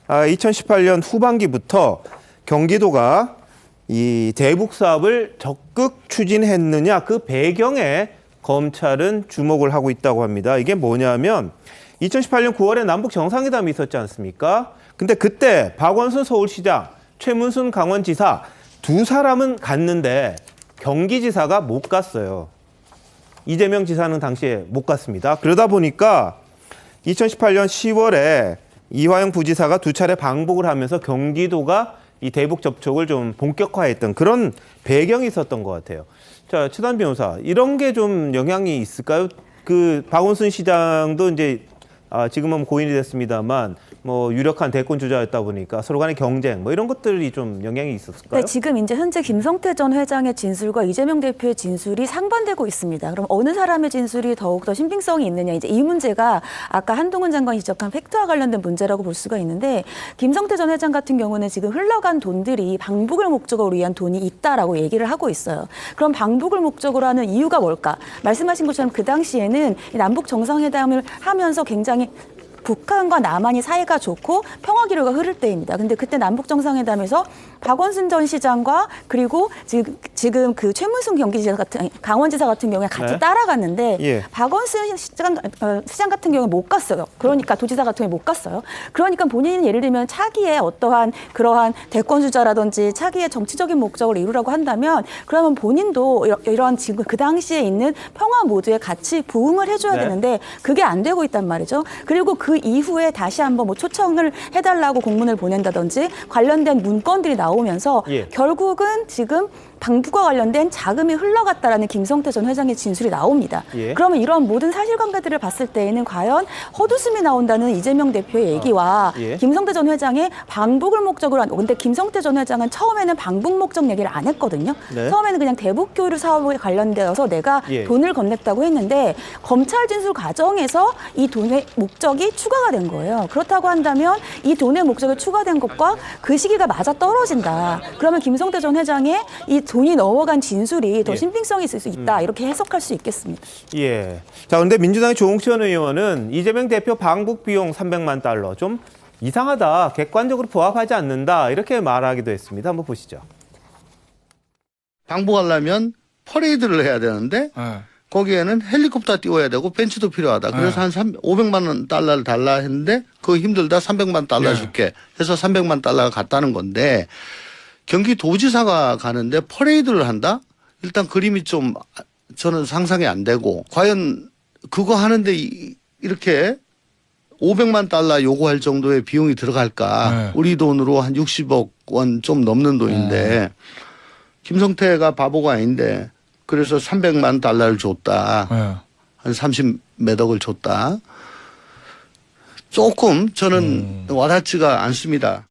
2018년 후반기부터 경기도가 이 대북 사업을 적극 추진했느냐, 그 배경에 검찰은 주목을 하고 있다고 합니다. 이게 뭐냐면 2018년 9월에 남북 정상회담이 있었지 않습니까? 근데 그때 박원순 서울시장, 최문순 강원지사 두 사람은 갔는데 경기지사가 못 갔어요. 이재명 지사는 당시에 못 갔습니다. 그러다 보니까 2018년 10월에 이화영 부지사가 두 차례 방북을 하면서 경기도가 이 대북 접촉을 좀 본격화했던 그런 배경이 있었던 것 같아요. 자, 최단 변호사, 이런 게 좀 영향이 있을까요? 그 박원순 시장도 이제 지금은 고인이 됐습니다만 뭐 유력한 대권 주자였다 보니까 서로 간의 경쟁 뭐 이런 것들이 좀 영향이 있었을까요? 네, 지금 이제 현재 김성태 전 회장의 진술과 이재명 대표의 진술이 상반되고 있습니다. 그럼 어느 사람의 진술이 더욱더 신빙성이 있느냐, 이제 이 문제가 아까 한동훈 장관이 지적한 팩트와 관련된 문제라고 볼 수가 있는데, 김성태 전 회장 같은 경우는 지금 흘러간 돈들이 방북을 목적으로 위한 돈이 있다라고 얘기를 하고 있어요. 그럼 방북을 목적으로 하는 이유가 뭘까? 말씀하신 것처럼 그 당시에는 남북 정상회담을 하면서 굉장히 북한과 남한이 사이가 좋고 평화 기류가 흐를 때입니다. 근데 그때 남북 정상회담에서 박원순 전 시장과 그리고 지금 그 최문순 경기지사 같은 강원지사 같은 경우에 같이 따라갔는데 예. 박원순 시장 같은 경우에 못 갔어요. 그러니까 도지사 같은 경우에 못 갔어요. 그러니까 본인은 예를 들면 차기에 어떠한 그러한 대권 주자라든지 차기의 정치적인 목적을 이루라고 한다면 그러면 본인도 이런 지금 그 당시에 있는 평화 모드에 같이 부응을 해줘야 되는데 그게 안 되고 있단 말이죠. 그리고 그 이후에 다시 한번 뭐 초청을 해달라고 공문을 보낸다든지 관련된 문건들이 나오면서 결국은 지금 방북과 관련된 자금이 흘러갔다라는 김성태 전 회장의 진술이 나옵니다. 그러면 이런 모든 사실관계들을 봤을 때에는 과연 헛웃음이 나온다는 이재명 대표의 얘기와 김성태 전 회장의 방북을 목적으로 한, 근데 김성태 전 회장은 처음에는 방북 목적 얘기를 안 했거든요. 처음에는 그냥 대북 교류 사업에 관련되어서 내가 돈을 건넸다고 했는데 검찰 진술 과정에서 이 돈의 목적이 추가가 된 거예요. 그렇다고 한다면 이 돈의 목적이 추가된 것과 그 시기가 맞아 떨어진다. 그러면 김성태 전 회장의 이 돈이 넘어간 진술이 더 신빙성이 있을 수 있다. 이렇게 해석할 수 있겠습니다. 예. 자, 그런데 민주당의 조홍천 의원은 이재명 대표 방북 비용 300만 달러 좀 이상하다, 객관적으로 부합하지 않는다 이렇게 말하기도 했습니다. 한번 보시죠. 방북하려면 퍼레이드를 해야 되는데 거기에는 헬리콥터 띄워야 되고 벤츠도 필요하다. 그래서 한 500만 원 달러를 달라 했는데 그거 힘들다, 300만 달러 줄게 해서 300만 달러가 갔다는 건데, 경기도지사가 가는데 퍼레이드를 한다? 일단 그림이 좀 저는 상상이 안 되고, 과연 그거 하는데 이렇게 500만 달러 요구할 정도의 비용이 들어갈까? 우리 돈으로 한 60억 원 좀 넘는 돈인데 김성태가 바보가 아닌데 그래서 300만 달러를 줬다. 한 30몇 억을 줬다. 조금 저는 와닿지가 않습니다.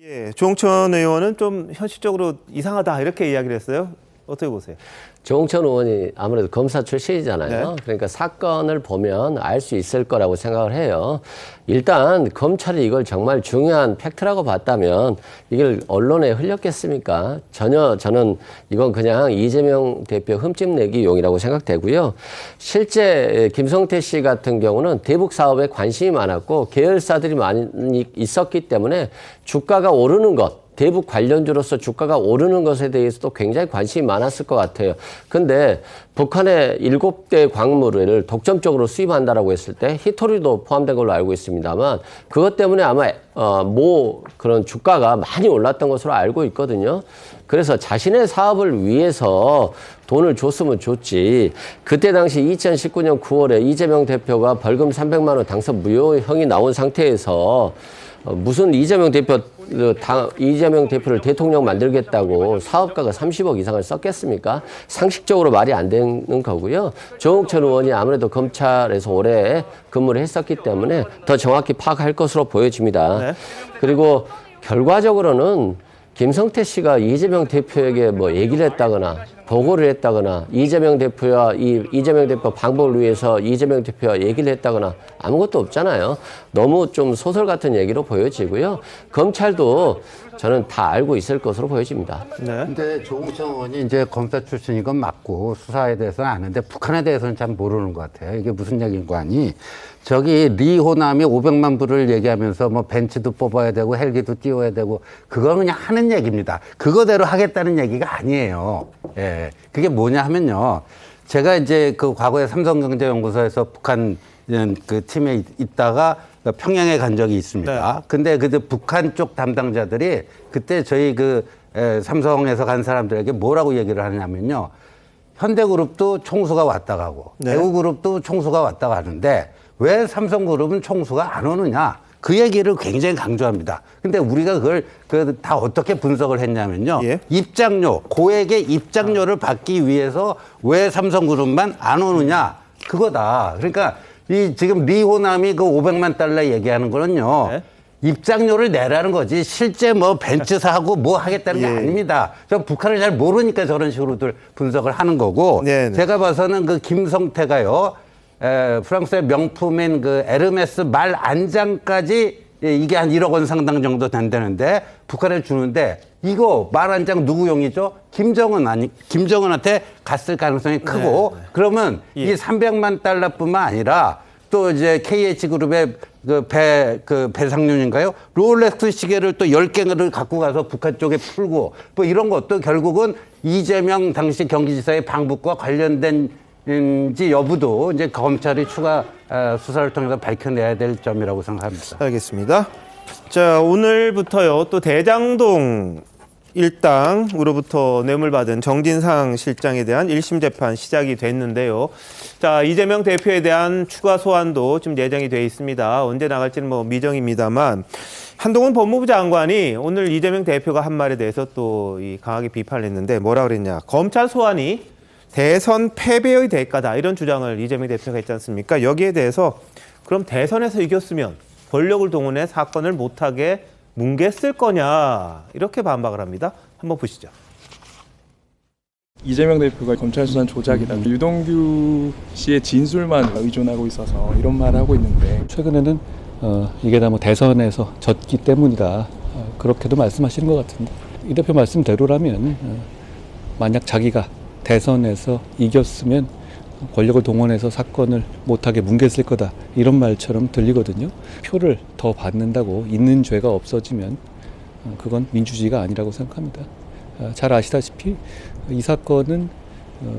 예, 조홍천 의원은 좀 현실적으로 이상하다 이렇게 이야기를 했어요. 어떻게 보세요? 조홍천 의원이 아무래도 검사 출신이잖아요. 그러니까 사건을 보면 알 수 있을 거라고 생각을 해요. 일단 검찰이 이걸 정말 중요한 팩트라고 봤다면 이걸 언론에 흘렸겠습니까? 전혀 저는 이건 그냥 이재명 대표 흠집내기용이라고 생각되고요. 실제 김성태 씨 같은 경우는 대북 사업에 관심이 많았고 계열사들이 많이 있었기 때문에 주가가 오르는 것, 대북 관련주로서 주가가 오르는 것에 대해서도 굉장히 관심이 많았을 것 같아요. 근데 북한의 7대 광물을 독점적으로 수입한다라고 했을 때 히토리도 포함된 걸로 알고 있습니다만 그것 때문에 아마 그런 주가가 많이 올랐던 것으로 알고 있거든요. 그래서 자신의 사업을 위해서 돈을 줬으면 좋지. 그때 당시 2019년 9월에 이재명 대표가 벌금 300만 원 당선 무효형이 나온 상태에서 무슨 이재명 대표를 대통령 만들겠다고 사업가가 30억 이상을 썼겠습니까? 상식적으로 말이 안 되는 거고요. 조홍천 의원이 아무래도 검찰에서 오래 근무를 했었기 때문에 더 정확히 파악할 것으로 보여집니다. 그리고 결과적으로는 김성태 씨가 이재명 대표에게 뭐 얘기를 했다거나 보고를 했다거나 이재명 대표와 이재명 대표 방법을 위해서 이재명 대표와 얘기를 했다거나 아무것도 없잖아요. 너무 좀 소설 같은 얘기로 보여지고요. 검찰도 저는 다 알고 있을 것으로 보여집니다. 근데 조홍천 의원이 이제 검사 출신인 건 맞고 수사에 대해서는 아는데 북한에 대해서는 잘 모르는 것 같아요. 이게 무슨 얘기인 거 아니? 저기 리호남이 500만 불을 얘기하면서 뭐 벤츠도 뽑아야 되고 헬기도 띄워야 되고 그건 그냥 하는 얘기입니다. 그거대로 하겠다는 얘기가 아니에요. 예. 그게 뭐냐 하면요. 제가 이제 그 과거에 삼성경제연구소에서 북한 그 팀에 있다가 평양에 간 적이 있습니다. 근데 그때 북한 쪽 담당자들이 그때 저희 삼성에서 간 사람들에게 뭐라고 얘기를 하냐면요. 현대그룹도 총수가 왔다 가고 대우그룹도 총수가 왔다 가는데 왜 삼성그룹은 총수가 안 오느냐. 그 얘기를 굉장히 강조합니다. 근데 우리가 그걸 다 어떻게 분석을 했냐면요. 입장료, 고액의 입장료를 받기 위해서 왜 삼성그룹만 안 오느냐. 그거다. 그러니까 지금 리호남이 그 500만 달러 얘기하는 거는요. 입장료를 내라는 거지 실제 뭐 벤츠 사고 뭐 하겠다는 게 아닙니다. 저 북한을 잘 모르니까 저런 식으로들 분석을 하는 거고 제가 봐서는 그 김성태가요. 프랑스의 명품인 그 에르메스 말 안장까지 이게 한 1억 원 상당 정도 된다는데 북한에 주는데 이거 말 안장 누구용이죠? 김정은한테 갔을 가능성이 크고 그러면 이 300만 달러뿐만 아니라 또 이제 KH그룹의 배상윤인가요? 롤렉스 시계를 또 10개를 갖고 가서 북한 쪽에 풀고 뭐 이런 것도 결국은 이재명 당시 경기지사의 방북과 관련된지 여부도 이제 검찰이 추가 수사를 통해서 밝혀내야 될 점이라고 생각합니다. 알겠습니다. 자, 오늘부터요, 또 대장동 일당으로부터 뇌물 받은 정진상 실장에 대한 1심 재판 시작이 됐는데요. 자, 이재명 대표에 대한 추가 소환도 지금 예정이 돼 있습니다. 언제 나갈지는 뭐 미정입니다만 한동훈 법무부 장관이 오늘 이재명 대표가 한 말에 대해서 또 강하게 비판을 했는데 뭐라 그랬냐. 검찰 소환이 대선 패배의 대가다 이런 주장을 이재명 대표가 했지 않습니까? 여기에 대해서 그럼 대선에서 이겼으면 권력을 동원해 사건을 못하게 뭉갰을 거냐 이렇게 반박을 합니다. 한번 보시죠. 이재명 대표가 검찰 수사는 조작이다. 유동규 씨의 진술만 의존하고 있어서 이런 말을 하고 있는데 최근에는 이게 다 뭐 대선에서 졌기 때문이다. 그렇게도 말씀하시는 것 같은데 이 대표 말씀대로라면 만약 자기가 대선에서 이겼으면 권력을 동원해서 사건을 못하게 뭉갰을 거다 이런 말처럼 들리거든요. 표를 더 받는다고 있는 죄가 없어지면 그건 민주주의가 아니라고 생각합니다. 잘 아시다시피 이 사건은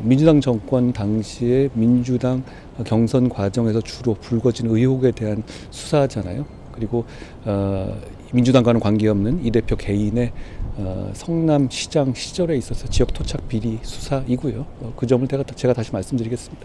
민주당 정권 당시에 민주당 경선 과정에서 주로 불거진 의혹에 대한 수사잖아요. 그리고 민주당과는 관계없는 이 대표 개인의 성남시장 시절에 있어서 지역 토착 비리 수사이고요. 그 점을 제가 다시 말씀드리겠습니다.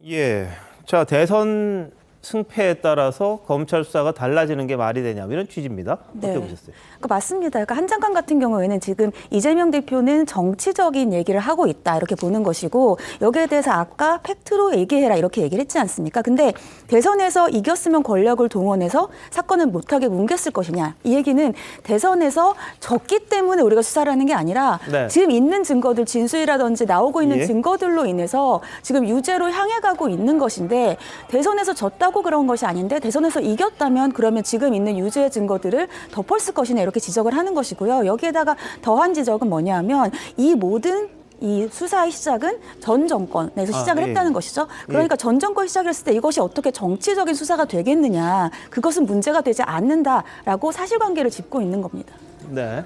예, 자 대선 승패에 따라서 검찰 수사가 달라지는 게 말이 되냐 이런 취지입니다. 어떻게 보셨어요? 맞습니다. 그러니까 한 장관 같은 경우에는 지금 이재명 대표는 정치적인 얘기를 하고 있다 이렇게 보는 것이고 여기에 대해서 아까 팩트로 얘기해라 이렇게 얘기를 했지 않습니까? 근데 대선에서 이겼으면 권력을 동원해서 사건을 못하게 뭉갰을 것이냐 이 얘기는 대선에서 졌기 때문에 우리가 수사를 하는 게 아니라 지금 있는 증거들 진술이라든지 나오고 있는 증거들로 인해서 지금 유죄로 향해 가고 있는 것인데 대선에서 졌다고 그런 것이 아닌데 대선에서 이겼다면 그러면 지금 있는 유죄 증거들을 덮었을 것이냐 이렇게 지적을 하는 것이고요. 여기에다가 더한 지적은 뭐냐면 이 모든 이 수사의 시작은 전 정권에서 시작을 했다는 것이죠. 그러니까 전 정권 시작했을 때 이것이 어떻게 정치적인 수사가 되겠느냐. 그것은 문제가 되지 않는다라고 사실관계를 짚고 있는 겁니다. 네.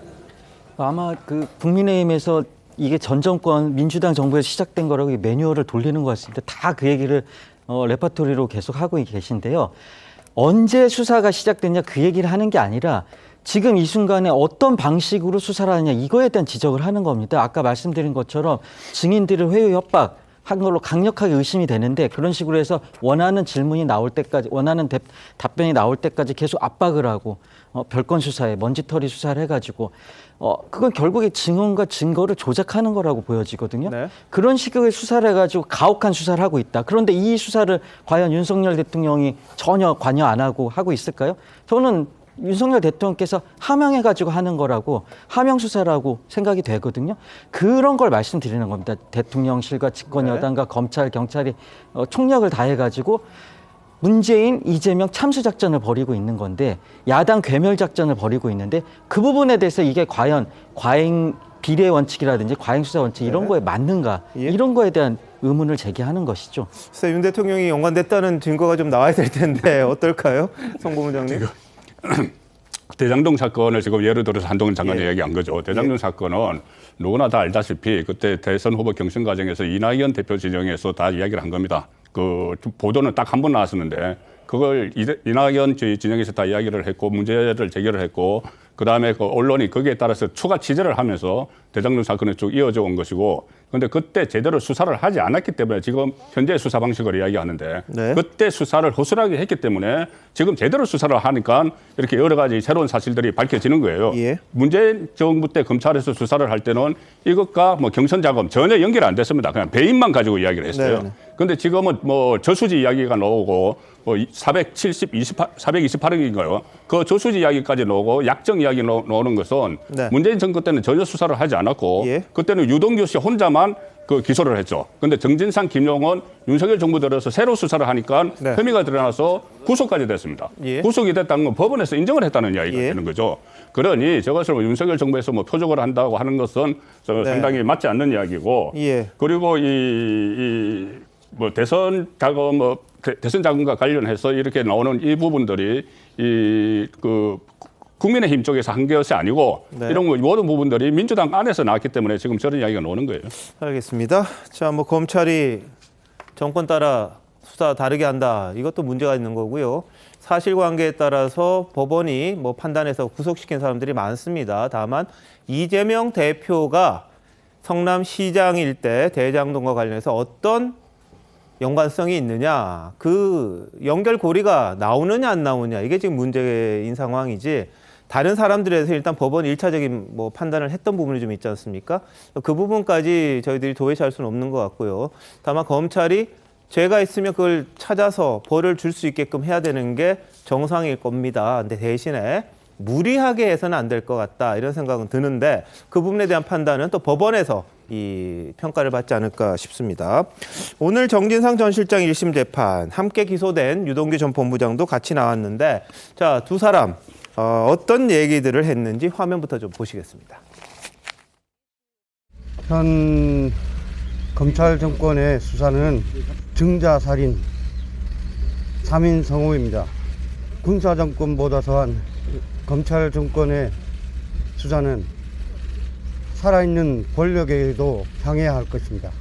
아마 그 국민의힘에서 이게 전 정권 민주당 정부에서 시작된 거라고 매뉴얼을 돌리는 것 같습니다. 다 그 얘기를 레퍼토리로 계속 하고 계신데요. 언제 수사가 시작됐냐 그 얘기를 하는 게 아니라 지금 이 순간에 어떤 방식으로 수사를 하느냐 이거에 대한 지적을 하는 겁니다. 아까 말씀드린 것처럼 증인들을 회유 협박 한 걸로 강력하게 의심이 되는데 그런 식으로 해서 원하는 질문이 나올 때까지 원하는 답변이 나올 때까지 계속 압박을 하고 별건 수사에 먼지털이 수사를 해가지고 그건 결국에 증언과 증거를 조작하는 거라고 보여지거든요. 그런 식의 수사를 해가지고 가혹한 수사를 하고 있다. 그런데 이 수사를 과연 윤석열 대통령이 전혀 관여 안 하고 있을까요? 저는 윤석열 대통령께서 하명해가지고 하는 거라고 하명 수사라고 생각이 되거든요. 그런 걸 말씀드리는 겁니다. 대통령실과 집권 여당과 검찰, 경찰이 총력을 다해가지고 문재인, 이재명 참수 작전을 벌이고 있는 건데 야당 괴멸 작전을 벌이고 있는데 그 부분에 대해서 이게 과연 과잉 비례 원칙이라든지 과잉 수사 원칙 이런 거에 맞는가 이런 거에 대한 의문을 제기하는 것이죠. 윤 대통령이 연관됐다는 증거가 좀 나와야 될 텐데 어떨까요, 송 고문장님? 대장동 사건을 지금 예를 들어서 한동훈 장관이 이야기한 거죠. 대장동 사건은 누구나 다 알다시피 그때 대선 후보 경선 과정에서 이낙연 대표 진영에서 다 이야기를 한 겁니다. 그 보도는 딱 한 번 나왔었는데 그걸 이낙연 진영에서 다 이야기를 했고 문제를 제기를 했고 그다음에 그 언론이 거기에 따라서 추가 취재를 하면서 대장동 사건이 쭉 이어져 온 것이고 그런데 그때 제대로 수사를 하지 않았기 때문에 지금 현재 수사 방식을 이야기하는데 그때 수사를 허술하게 했기 때문에 지금 제대로 수사를 하니까 이렇게 여러 가지 새로운 사실들이 밝혀지는 거예요. 문재인 정부 때 검찰에서 수사를 할 때는 이것과 뭐 경선 자금 전혀 연결 안 됐습니다. 그냥 배임만 가지고 이야기를 했어요. 그런데 지금은 뭐 저수지 이야기가 나오고 뭐 428억인가요? 그 저수지 이야기까지 나오고 약정 이야기 나오는 것은 문재인 정부 때는 전혀 수사를 하지 않았고 그때는 유동규 씨 혼자만 그 기소를 했죠. 그런데 정진상, 김용은 윤석열 정부 들어서 새로 수사를 하니까 혐의가 드러나서 구속까지 됐습니다. 구속이 됐다는 건 법원에서 인정을 했다는 이야기가 되는 거죠. 그러니 저것을 뭐 윤석열 정부에서 뭐 표적을 한다고 하는 것은 상당히 맞지 않는 이야기고 그리고 뭐 대선 자금 대선 자금과 관련해서 이렇게 나오는 이 부분들이 그 국민의힘 쪽에서 한 것이 아니고 이런 모든 부분들이 민주당 안에서 나왔기 때문에 지금 저런 이야기가 나오는 거예요. 알겠습니다. 자, 뭐 검찰이 정권 따라 수사 다르게 한다. 이것도 문제가 있는 거고요. 사실관계에 따라서 법원이 뭐 판단해서 구속시킨 사람들이 많습니다. 다만 이재명 대표가 성남시장일 때 대장동과 관련해서 어떤 연관성이 있느냐, 그 연결고리가 나오느냐 안 나오느냐 이게 지금 문제인 상황이지 다른 사람들에서 일단 법원이 1차적인 뭐 판단을 했던 부분이 좀 있지 않습니까? 그 부분까지 저희들이 도외시할 수는 없는 것 같고요. 다만 검찰이 죄가 있으면 그걸 찾아서 벌을 줄 수 있게끔 해야 되는 게 정상일 겁니다. 근데 대신에 무리하게 해서는 안 될 것 같다 이런 생각은 드는데 그 부분에 대한 판단은 또 법원에서 이 평가를 받지 않을까 싶습니다. 오늘 정진상 전 실장 1심 재판 함께 기소된 유동규 전 본부장도 같이 나왔는데 자, 두 사람 어떤 얘기들을 했는지 화면부터 좀 보시겠습니다. 현 검찰 정권의 수사는 증자살인 3인 성호입니다. 군사 정권보다 더한 검찰 정권의 수사는 살아있는 권력에도 향해야 할 것입니다.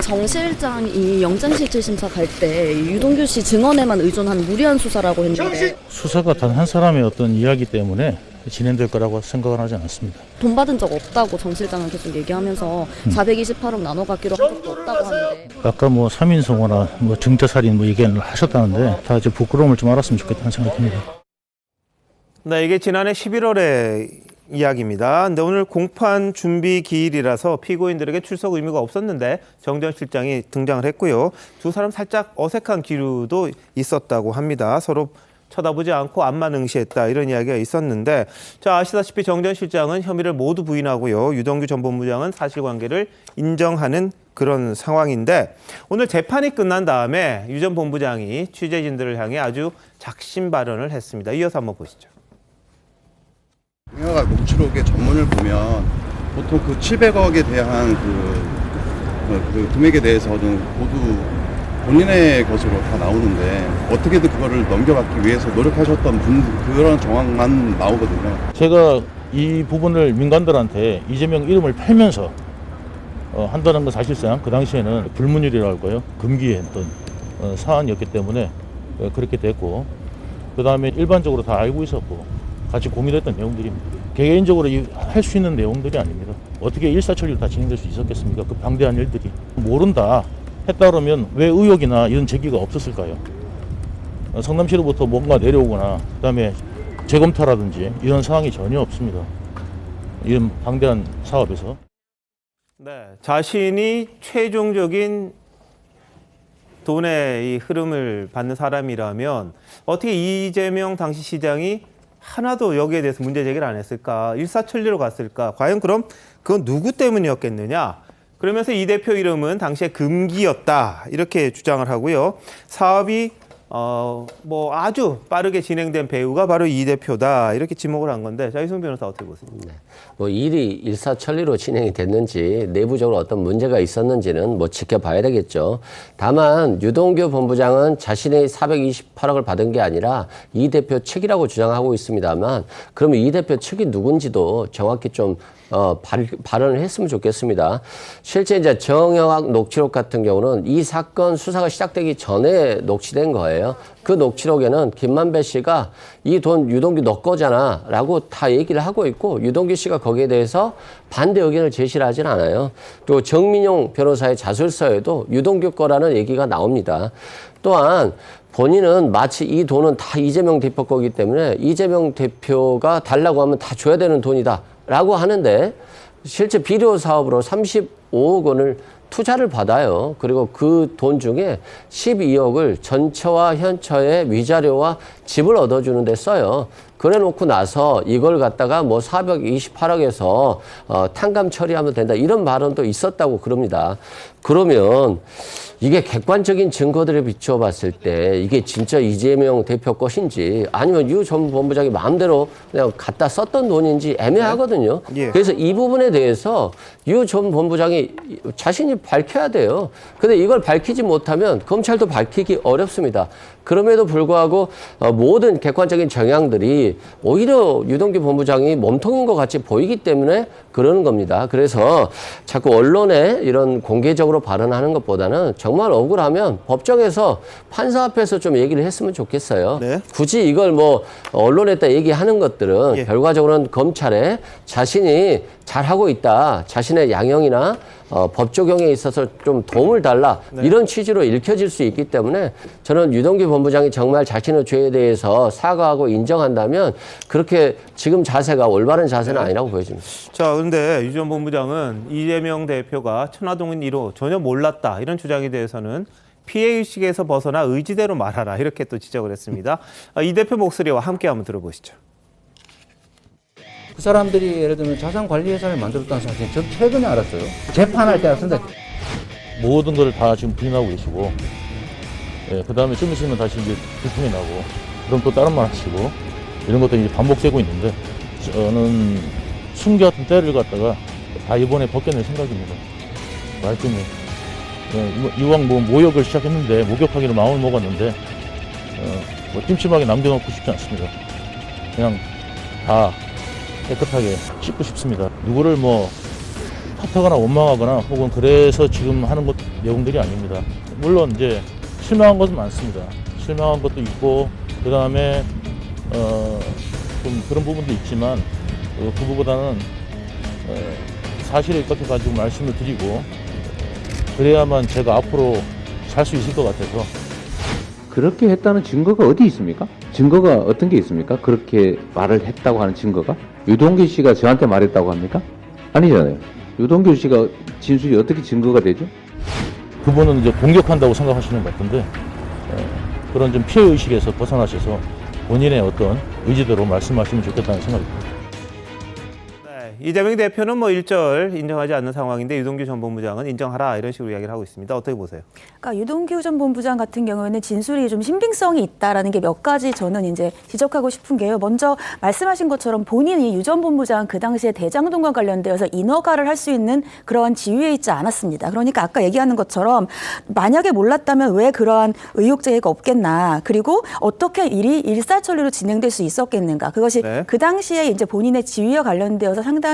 정 실장이 영장실질심사 갈 때 유동규 씨 증언에만 의존한 무리한 수사라고 했는데 수사가 단 한 사람의 어떤 이야기 때문에 진행될 거라고 생각은 하지 않았습니다. 돈 받은 적 없다고 정 실장은 계속 얘기하면서 428억 나눠 갖기로 한 적도 없다고 하는데 아까 뭐 3인 성호나 뭐 증자살인 뭐 얘기를 하셨다는데 다 이제 부끄러움을 좀 알았으면 좋겠다는 생각이 듭니다. 네, 이게 지난해 11월에 이야기입니다. 근데 오늘 공판 준비 기일이라서 피고인들에게 출석 의무가 없었는데 정 전 실장이 등장을 했고요. 두 사람 살짝 어색한 기류도 있었다고 합니다. 서로 쳐다보지 않고 앞만 응시했다 이런 이야기가 있었는데 자, 아시다시피 정 전 실장은 혐의를 모두 부인하고요. 유동규 전 본부장은 사실관계를 인정하는 그런 상황인데 오늘 재판이 끝난 다음에 유 전 본부장이 취재진들을 향해 아주 작심 발언을 했습니다. 이어서 한번 보시죠. 공여가 녹취록의 전문을 보면 보통 그 700억에 대한 그 금액에 대해서는 모두 본인의 것으로 다 나오는데 어떻게든 그거를 넘겨받기 위해서 노력하셨던 그런 정황만 나오거든요. 제가 이 부분을 민간들한테 이재명 이름을 팔면서 한다는 건 사실상 그 당시에는 불문율이랄까요? 금기했던 사안이었기 때문에 그렇게 됐고 그 다음에 일반적으로 다 알고 있었고 같이 고민했던 내용들입니다. 개인적으로 할 수 있는 내용들이 아닙니다. 어떻게 일사천리로 다 진행될 수 있었겠습니까? 그 방대한 일들이. 모른다 했다 그러면 왜 의혹이나 이런 제기가 없었을까요? 성남시로부터 뭔가 내려오거나 그다음에 재검토라든지 이런 상황이 전혀 없습니다. 이런 방대한 사업에서. 네, 자신이 최종적인 돈의 이 흐름을 받는 사람이라면 어떻게 이재명 당시 시장이 하나도 여기에 대해서 문제 제기를 안 했을까? 일사천리로 갔을까? 과연 그럼 그건 누구 때문이었겠느냐? 그러면서 이 대표 이름은 당시에 금기였다. 이렇게 주장을 하고요. 사업이 뭐 아주 빠르게 진행된 배우가 바로 이 대표다. 이렇게 지목을 한 건데, 자, 이승 변호사 어떻게 보세요? 네. 뭐 일이 일사천리로 진행이 됐는지 내부적으로 어떤 문제가 있었는지는 뭐 지켜봐야 되겠죠. 다만 유동규 본부장은 자신의 428억을 받은 게 아니라 이 대표 측이라고 주장하고 있습니다만, 그러면 이 대표 측이 누군지도 정확히 좀 발언을 했으면 좋겠습니다. 실제 이제 정영학 녹취록 같은 경우는 이 사건 수사가 시작되기 전에 녹취된 거예요. 그 녹취록에는 김만배 씨가 이 돈 유동규 너 거잖아 라고 다 얘기를 하고 있고, 유동규 씨가 거기에 대해서 반대 의견을 제시를 하진 않아요. 또 정민용 변호사의 자술서에도 유동규 거라는 얘기가 나옵니다. 또한 본인은 마치 이 돈은 다 이재명 대표 거기 때문에 이재명 대표가 달라고 하면 다 줘야 되는 돈이다 라고 하는데, 실제 비료 사업으로 35억 원을 투자를 받아요. 그리고 그 돈 중에 12억을 전처와 현처의 위자료와 집을 얻어주는 데 써요. 그래 놓고 나서 이걸 갖다가 뭐 428억에서 탕감 처리하면 된다, 이런 발언도 있었다고 그럽니다. 그러면 이게 객관적인 증거들에 비추어 봤을 때 이게 진짜 이재명 대표 것인지 아니면 유 전 본부장이 마음대로 그냥 갖다 썼던 돈인지 애매하거든요. 예. 그래서 이 부분에 대해서 유 전 본부장이 자신이 밝혀야 돼요. 근데 이걸 밝히지 못하면 검찰도 밝히기 어렵습니다. 그럼에도 불구하고 모든 객관적인 정황들이 오히려 유동규 본부장이 몸통인 것 같이 보이기 때문에 그러는 겁니다. 그래서 자꾸 언론에 이런 공개적으로 발언하는 것보다는 정말 억울하면 법정에서 판사 앞에서 좀 얘기를 했으면 좋겠어요. 네. 굳이 이걸 뭐 언론에다 얘기하는 것들은 결과적으로는 검찰에 자신이 잘하고 있다, 자신의 양형이나 법 적용에 있어서 좀 도움을 달라, 이런 취지로 읽혀질 수 있기 때문에 저는 유동규 본부장이 정말 자신의 죄에 대해서 사과하고 인정한다면 그렇게 지금 자세가 올바른 자세는 아니라고 보여집니다. 자, 그런데 유 전 본부장은 이재명 대표가 천화동인 1호 전혀 몰랐다, 이런 주장에 대해서는 피해의식에서 벗어나 의지대로 말하라, 이렇게 또 지적을 했습니다. 이 대표 목소리와 함께 한번 들어보시죠. 그 사람들이 예를 들면 자산관리회사를 만들었다는 사실 전 최근에 알았어요. 재판할 때 알았는데 모든 걸 다 지금 부인하고 계시고, 예, 그 다음에 좀 있으면 다시 이제 불통이 나고, 그럼 또 다른 말 하시고, 이런 것들이 이제 반복되고 있는데, 저는 숨겨왔던 때를 갖다가 다 이번에 벗겨낼 생각입니다. 말씀이 이왕 뭐 모욕을 시작했는데, 목욕하기로 마음을 먹었는데, 뭐 찜찜하게 남겨놓고 싶지 않습니다. 그냥 다 깨끗하게 씻고 싶습니다. 누구를 뭐 탓하거나 원망하거나 혹은 그래서 지금 하는 것 내용들이 아닙니다. 물론 이제 실망한 것은 많습니다. 실망한 것도 있고, 그 다음에 좀 그런 부분도 있지만 그거보다는 사실을 입각해가지고 말씀을 드리고, 그래야만 제가 앞으로 살 수 있을 것 같아서. 그렇게 했다는 증거가 어디 있습니까? 증거가 어떤 게 있습니까? 그렇게 말을 했다고 하는 증거가? 유동규 씨가 저한테 말했다고 합니까? 아니잖아요. 유동규 씨가 진술이 어떻게 증거가 되죠? 그분은 이제 공격한다고 생각하시는 것 같은데, 그런 좀 피해의식에서 벗어나셔서 본인의 어떤 의지대로 말씀하시면 좋겠다는 생각입니다. 이재명 대표는 뭐 일절 인정하지 않는 상황인데 유동규 전 본부장은 인정하라, 이런 식으로 이야기를 하고 있습니다. 어떻게 보세요? 그러니까 유동규 전 본부장 같은 경우에는 진술이 좀 신빙성이 있다라는 게 몇 가지 저는 이제 지적하고 싶은 게요. 먼저 말씀하신 것처럼 본인이 유 전 본부장 그 당시에 대장동과 관련되어서 인허가를 할 수 있는 그러한 지위에 있지 않았습니다. 그러니까 아까 얘기하는 것처럼 만약에 몰랐다면 왜 그러한 의혹 제기가 없겠나, 그리고 어떻게 일이 일사천리로 진행될 수 있었겠는가, 그것이 그 당시에 이제 본인의 지위와 관련되어서 상당히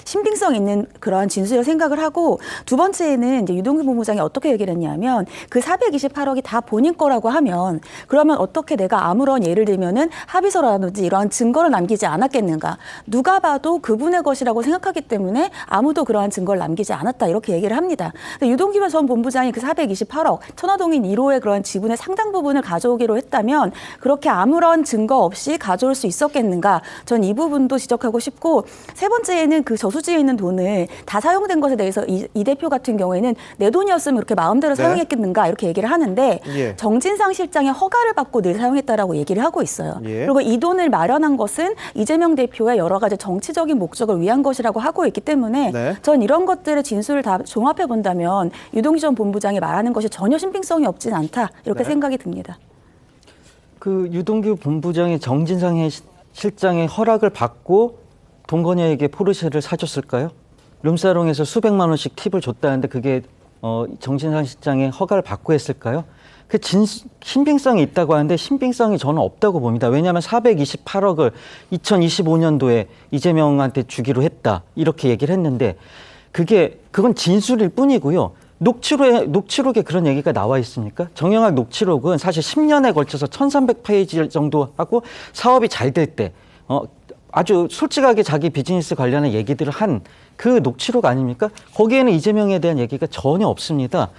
신빙성 있는 그러한 진술을 생각을 하고, 두 번째는 이제 유동규 본부장이 어떻게 얘기를 했냐면 그 428억이 다 본인 거라고 하면 그러면 어떻게 내가 아무런 예를 들면은 합의서라든지 이러한 증거를 남기지 않았겠는가, 누가 봐도 그분의 것이라고 생각하기 때문에 아무도 그러한 증거를 남기지 않았다, 이렇게 얘기를 합니다. 유동규 전 본부장이 그 428억 천화동인 1호의 그런 지분의 상당 부분을 가져오기로 했다면 그렇게 아무런 증거 없이 가져올 수 있었겠는가, 전 이 부분도 지적하고 싶고, 세 번째는 그 저수지에 있는 돈을 다 사용된 것에 대해서 이 대표 같은 경우에는 내 돈이었으면 그렇게 마음대로 사용했겠는가 이렇게 얘기를 하는데 정진상 실장의 허가를 받고 늘 사용했다라고 얘기를 하고 있어요. 그리고 이 돈을 마련한 것은 이재명 대표의 여러 가지 정치적인 목적을 위한 것이라고 하고 있기 때문에 전 이런 것들의 진술을 다 종합해 본다면 유동규 전 본부장이 말하는 것이 전혀 신빙성이 없진 않다 이렇게 생각이 듭니다. 그 유동규 본부장이 정진상 실장의 허락을 받고 동건이에게 포르쉐를 사줬을까요? 룸사롱에서 수백만 원씩 팁을 줬다는데 그게 정진상 실장의 허가를 받고 했을까요? 그 신빙성이 있다고 하는데 신빙성이 저는 없다고 봅니다. 왜냐하면 428억을 2025년도에 이재명한테 주기로 했다 이렇게 얘기를 했는데 그건 진술일 뿐이고요. 녹취록에 그런 얘기가 나와 있습니까? 정영학 녹취록은 사실 10년에 걸쳐서 1300페이지 정도 하고 사업이 잘 될 때 아주 솔직하게 자기 비즈니스 관련한 얘기들을 한 그 녹취록 아닙니까? 거기에는 이재명에 대한 얘기가 전혀 없습니다.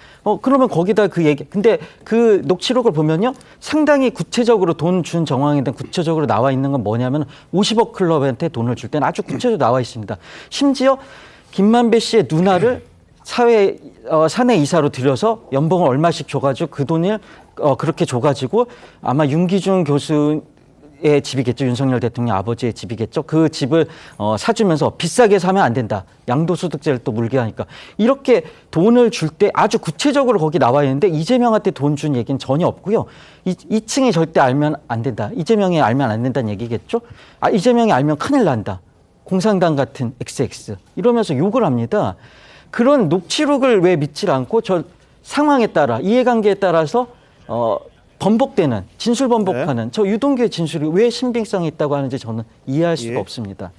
그러면 거기다 그 얘기, 근데 그 녹취록을 보면요. 상당히 구체적으로 돈 준 정황에 대한 구체적으로 나와 있는 건 뭐냐면 50억 클럽한테 돈을 줄 때는 아주 구체적으로 나와 있습니다. 심지어 김만배 씨의 누나를 사내 이사로 들여서 연봉을 얼마씩 줘가지고 그 돈을 그렇게 줘가지고 아마 윤기중 교수의 집이겠죠. 윤석열 대통령 아버지의 집이겠죠. 그 집을 사주면서 비싸게 사면 안 된다. 양도소득세를 또 물게 하니까. 이렇게 돈을 줄 때 아주 구체적으로 거기 나와 있는데 이재명한테 돈 준 얘기는 전혀 없고요. 2층이 절대 알면 안 된다. 이재명이 알면 안 된다는 얘기겠죠. 이재명이 알면 큰일 난다. 공산당 같은 XX. 이러면서 욕을 합니다. 그런 녹취록을 왜 믿질 않고 저 상황에 따라 이해관계에 따라서 번복되는 진술 번복하는 저 유동규의 진술이 왜 신빙성이 있다고 하는지 저는 이해할 수가 없습니다.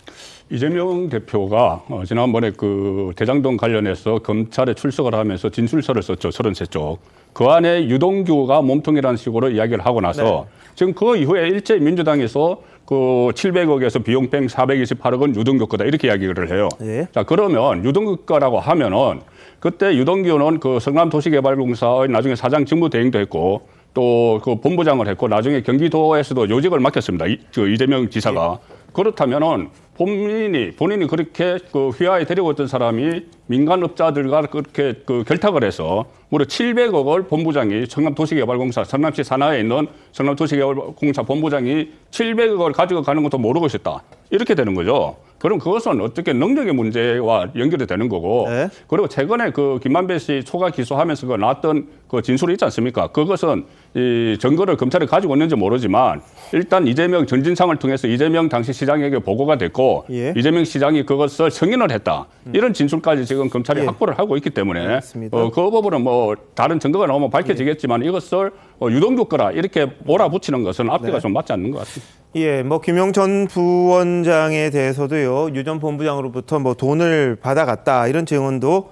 이재명 대표가 지난번에 그 대장동 관련해서 검찰에 출석을 하면서 진술서를 썼죠. 33쪽. 그 안에 유동규가 몸통이라는 식으로 이야기를 하고 나서 지금 그 이후에 일제 민주당에서 그 700억에서 비용 뺀 428억은 유동규 거다 이렇게 이야기를 해요. 자, 그러면 유동규 거라고 하면은 그때 유동규는 그 성남도시개발공사의 나중에 사장 직무대행도 했고 또 그 본부장을 했고 나중에 경기도에서도 요직을 맡겼습니다. 이재명 지사가. 그렇다면은 본인이 그렇게 그 휘하에 데리고 있던 사람이 민간업자들과 그렇게 그 결탁을 해서 무려 700억을 본부장이 성남도시개발공사 성남시 산하에 있는 성남도시개발공사 본부장이 700억을 가지고 가는 것도 모르고 있었다. 이렇게 되는 거죠. 그럼 그것은 어떻게 능력의 문제와 연결이 되는 거고 그리고 최근에 그 김만배 씨 초과 기소하면서 그 나왔던 그 진술이 있지 않습니까? 그것은 이 증거를 검찰이 가지고 있는지 모르지만 일단 이재명 전진상을 통해서 이재명 당시 시장에게 보고가 됐고 이재명 시장이 그것을 승인을 했다. 이런 진술까지 지금 검찰이 확보를 하고 있기 때문에 그 부분은 뭐 다른 증거가 나오면 밝혀지겠지만 이것을 유동규 거라 이렇게 몰아붙이는 것은 앞뒤가 좀 맞지 않는 것 같습니다. 뭐 김용 전 부원장에 대해서도요. 유 전 본부장으로부터 뭐 돈을 받아갔다 이런 증언도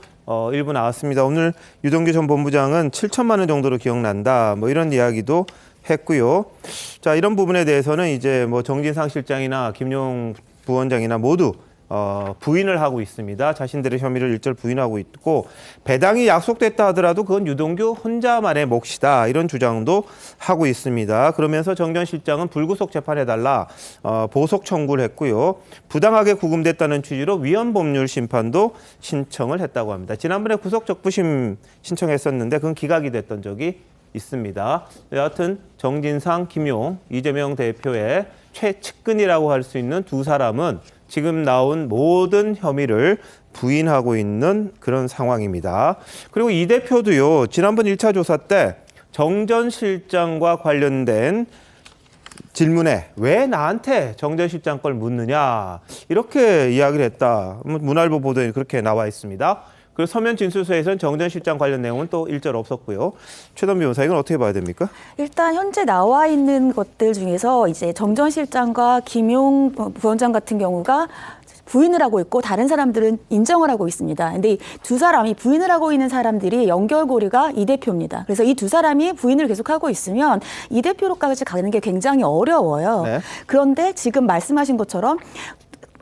일부 나왔습니다. 오늘 유동규 전 본부장은 7천만 원 정도로 기억난다. 뭐 이런 이야기도 했고요. 자, 이런 부분에 대해서는 이제 뭐 정진상 실장이나 김용 부원장이나 모두 부인을 하고 있습니다. 자신들의 혐의를 일절 부인하고 있고 배당이 약속됐다 하더라도 그건 유동규 혼자만의 몫이다. 이런 주장도 하고 있습니다. 그러면서 정 전 실장은 불구속 재판해달라 보석 청구를 했고요. 부당하게 구금됐다는 취지로 위헌법률 심판도 신청을 했다고 합니다. 지난번에 구속적부심 신청했었는데 그건 기각이 됐던 적이 있습니다. 여하튼 정진상, 김용, 이재명 대표의 최측근이라고 할 수 있는 두 사람은 지금 나온 모든 혐의를 부인하고 있는 그런 상황입니다. 그리고 이 대표도요. 지난번 1차 조사 때 정 전 실장과 관련된 질문에 왜 나한테 정 전 실장 걸 묻느냐 이렇게 이야기를 했다. 문화일보 보도에 그렇게 나와 있습니다. 그리고 서면 진술서에서는 정 전 실장 관련 내용은 또 일절 없었고요. 최던 변호사 이건 어떻게 봐야 됩니까? 일단 현재 나와 있는 것들 중에서 이제 정 전 실장과 김용 부원장 같은 경우가 부인을 하고 있고 다른 사람들은 인정을 하고 있습니다. 근데 이 두 사람이 부인을 하고 있는 사람들이 연결고리가 이 대표입니다. 그래서 이 두 사람이 부인을 계속하고 있으면 이 대표로까지 가는 게 굉장히 어려워요. 그런데 지금 말씀하신 것처럼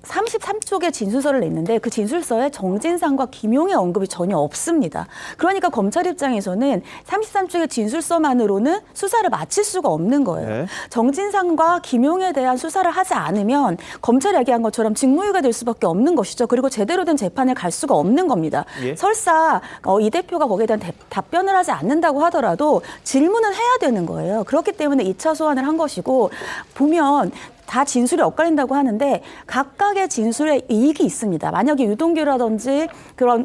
33쪽의 진술서를 냈는데 그 진술서에 정진상과 김용의 언급이 전혀 없습니다. 그러니까 검찰 입장에서는 33쪽의 진술서만으로는 수사를 마칠 수가 없는 거예요. 네. 정진상과 김용에 대한 수사를 하지 않으면 검찰이 얘기한 것처럼 직무유기가 될 수밖에 없는 것이죠. 그리고 제대로 된 재판을 갈 수가 없는 겁니다. 예. 설사 이 대표가 거기에 대한 답변을 하지 않는다고 하더라도 질문은 해야 되는 거예요. 그렇기 때문에 2차 소환을 한 것이고, 보면 다 진술이 엇갈린다고 하는데 각각의 진술에 이익이 있습니다. 만약에 유동규라든지 그런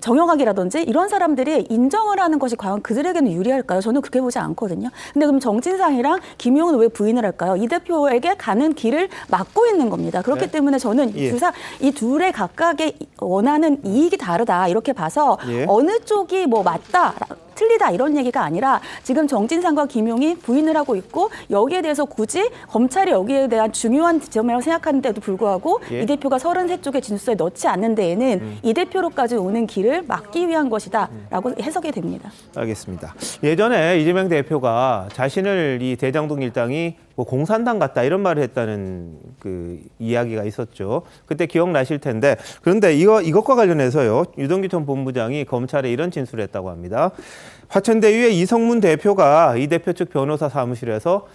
정영학이라든지 이런 사람들이 인정을 하는 것이 과연 그들에게는 유리할까요? 저는 그렇게 보지 않거든요. 근데 그럼 정진상이랑 김용은 왜 부인을 할까요? 이 대표에게 가는 길을 막고 있는 겁니다. 그렇기 네. 때문에 저는 예. 이 둘의 각각의 원하는 이익이 다르다 이렇게 봐서 예. 어느 쪽이 맞다 틀리다 이런 얘기가 아니라 지금 정진상과 김용이 부인을 하고 있고, 여기에 대해서 굳이 검찰이 여기에 대한 중요한 지점이라고 생각하는데도 불구하고 예. 이 대표가 33쪽의 진술서에 넣지 않는 데에는 이 대표로까지 오는 길을 막기 위한 것이다라고 해석이 됩니다. 알겠습니다. 예전에 이재명 대표가 자신을 이 대장동 일당이 공산당 같다 이런 말을 했다는 그 이야기가 있었죠. 그때 기억나실 텐데, 그런데 이것과 관련해서요, 유동규 전 본부장이 검찰에 이런 진술을 했다고 합니다. 화천대유의 이성문 대표가 이 대표 측 변호사 사무실에서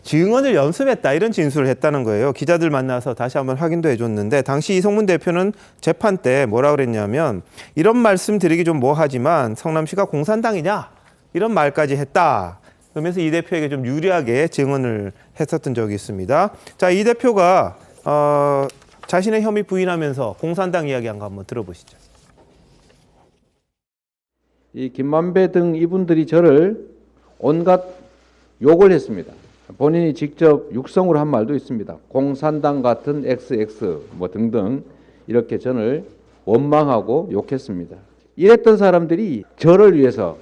증언을 연습했다 이런 진술을 했다는 거예요. 기자들 만나서 다시 한번 확인도 해줬는데, 당시 이성문 대표는 재판 때 뭐라 그랬냐면, 이런 말씀 드리기 좀 뭐하지만 성남시가 공산당이냐 이런 말까지 했다. 그러면서 이 대표에게 좀 유리하게 증언을 했었던 적이 있습니다. 자, 이 대표가 자신의 혐의 부인하면서 공산당 이야기한 거 한번 들어보시죠. 이 김만배 등 이분들이 저를 온갖 욕을 했습니다. 본인이 직접 육성으로 한 말도 있습니다. 공산당 같은 XX 등등 이렇게 저를 원망하고 욕했습니다. 이랬던 사람들이 저를 위해서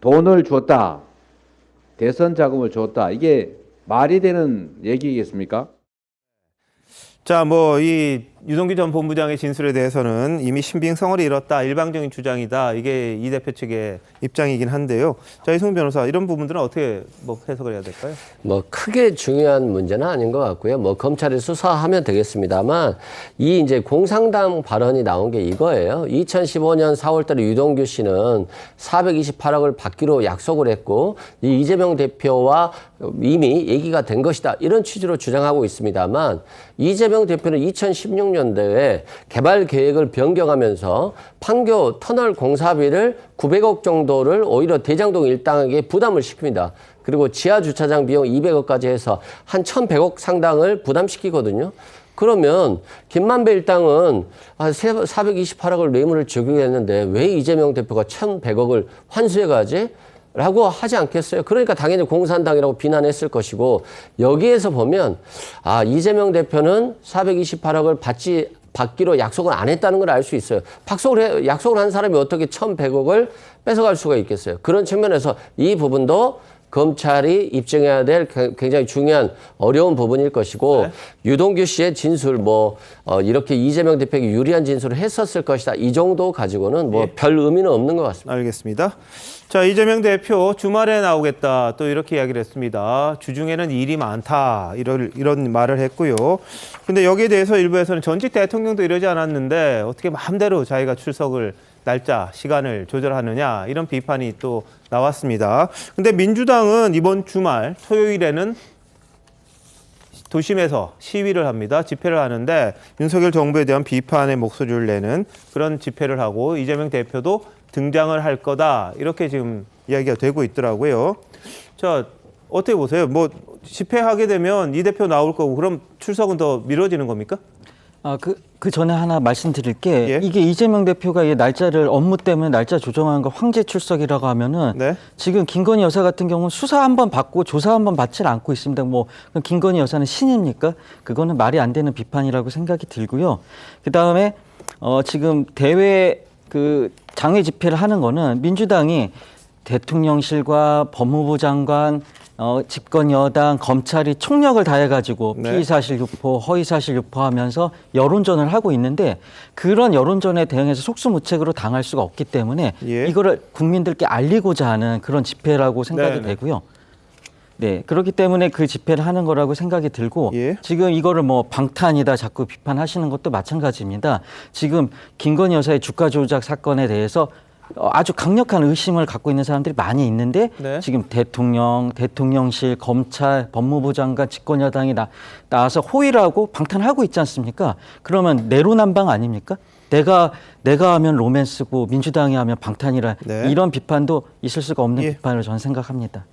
돈을 줬다, 대선 자금을 줬다, 이게 말이 되는 얘기겠습니까? 자, 이 유동규 전 본부장의 진술에 대해서는 이미 신빙성을 잃었다, 일방적인 주장이다, 이게 이 대표 측의 입장이긴 한데요. 자, 이승훈 변호사, 이런 부분들은 어떻게 해석을 해야 될까요? 크게 중요한 문제는 아닌 것 같고요. 검찰이 수사하면 되겠습니다만, 이 이제 공산당 발언이 나온 게 이거예요. 2015년 4월달에 유동규 씨는 428억을 받기로 약속을 했고, 이 이재명 대표와 이미 얘기가 된 것이다, 이런 취지로 주장하고 있습니다만, 이재명 대표는 2016년도에 개발 계획을 변경하면서 판교 터널 공사비를 900억 정도를 오히려 대장동 일당에게 부담을 시킵니다. 그리고 지하 주차장 비용 200억까지 해서 한 1,100억 상당을 부담시키거든요. 그러면 김만배 일당은 428억을 뇌물을 적용했는데 왜 이재명 대표가 1,100억을 환수해가지? 라고 하지 않겠어요? 그러니까 당연히 공산당이라고 비난했을 것이고, 여기에서 보면 이재명 대표는 428억을 받기로 약속을 안 했다는 걸 알 수 있어요. 약속을 한 사람이 어떻게 1,100억을 뺏어갈 수가 있겠어요? 그런 측면에서 이 부분도 검찰이 입증해야 될 굉장히 중요한 어려운 부분일 것이고, 네. 유동규 씨의 진술 이렇게 이재명 대표에게 유리한 진술을 했었을 것이다, 이 정도 가지고는 별 의미는 없는 것 같습니다. 알겠습니다. 자, 이재명 대표 주말에 나오겠다 또 이렇게 이야기를 했습니다. 주중에는 일이 많다 이런 말을 했고요. 근데 여기에 대해서 일부에서는 전직 대통령도 이러지 않았는데 어떻게 마음대로 자기가 출석을 날짜, 시간을 조절하느냐, 이런 비판이 또 나왔습니다. 근데 민주당은 이번 주말 토요일에는 도심에서 시위를 합니다. 집회를 하는데 윤석열 정부에 대한 비판의 목소리를 내는 그런 집회를 하고, 이재명 대표도 등장을 할 거다, 이렇게 지금 이야기가 되고 있더라고요. 자, 어떻게 보세요? 집회하게 되면 이 대표 나올 거고, 그럼 출석은 더 미뤄지는 겁니까? 그 전에 하나 말씀드릴 게, 예? 이게 이재명 대표가 이 날짜를 업무 때문에 날짜 조정한 거 황제 출석이라고 하면은, 네? 지금 김건희 여사 같은 경우는 수사 한번 받고 조사 한번 받질 않고 있습니다. 그럼 김건희 여사는 신입니까? 그거는 말이 안 되는 비판이라고 생각이 들고요. 그 다음에 지금 대외 장외 집회를 하는 거는 민주당이 대통령실과 법무부 장관, 집권 여당, 검찰이 총력을 다해가지고 네. 피의사실 유포, 허위사실 유포하면서 여론전을 하고 있는데, 그런 여론전에 대응해서 속수무책으로 당할 수가 없기 때문에 이거를 국민들께 알리고자 하는 그런 집회라고 생각이 되고요. 네, 그렇기 때문에 그 집회를 하는 거라고 생각이 들고 지금 이거를 뭐 방탄이다 자꾸 비판하시는 것도 마찬가지입니다. 지금 김건희 여사의 주가 조작 사건에 대해서 아주 강력한 의심을 갖고 있는 사람들이 많이 있는데 지금 대통령실, 검찰, 법무부 장관, 집권여당이 나와서 호의하고 방탄하고 있지 않습니까? 그러면 내로남방 아닙니까? 내가 하면 로맨스고 민주당이 하면 방탄이라 이런 비판도 있을 수가 없는 비판을 저는 생각합니다.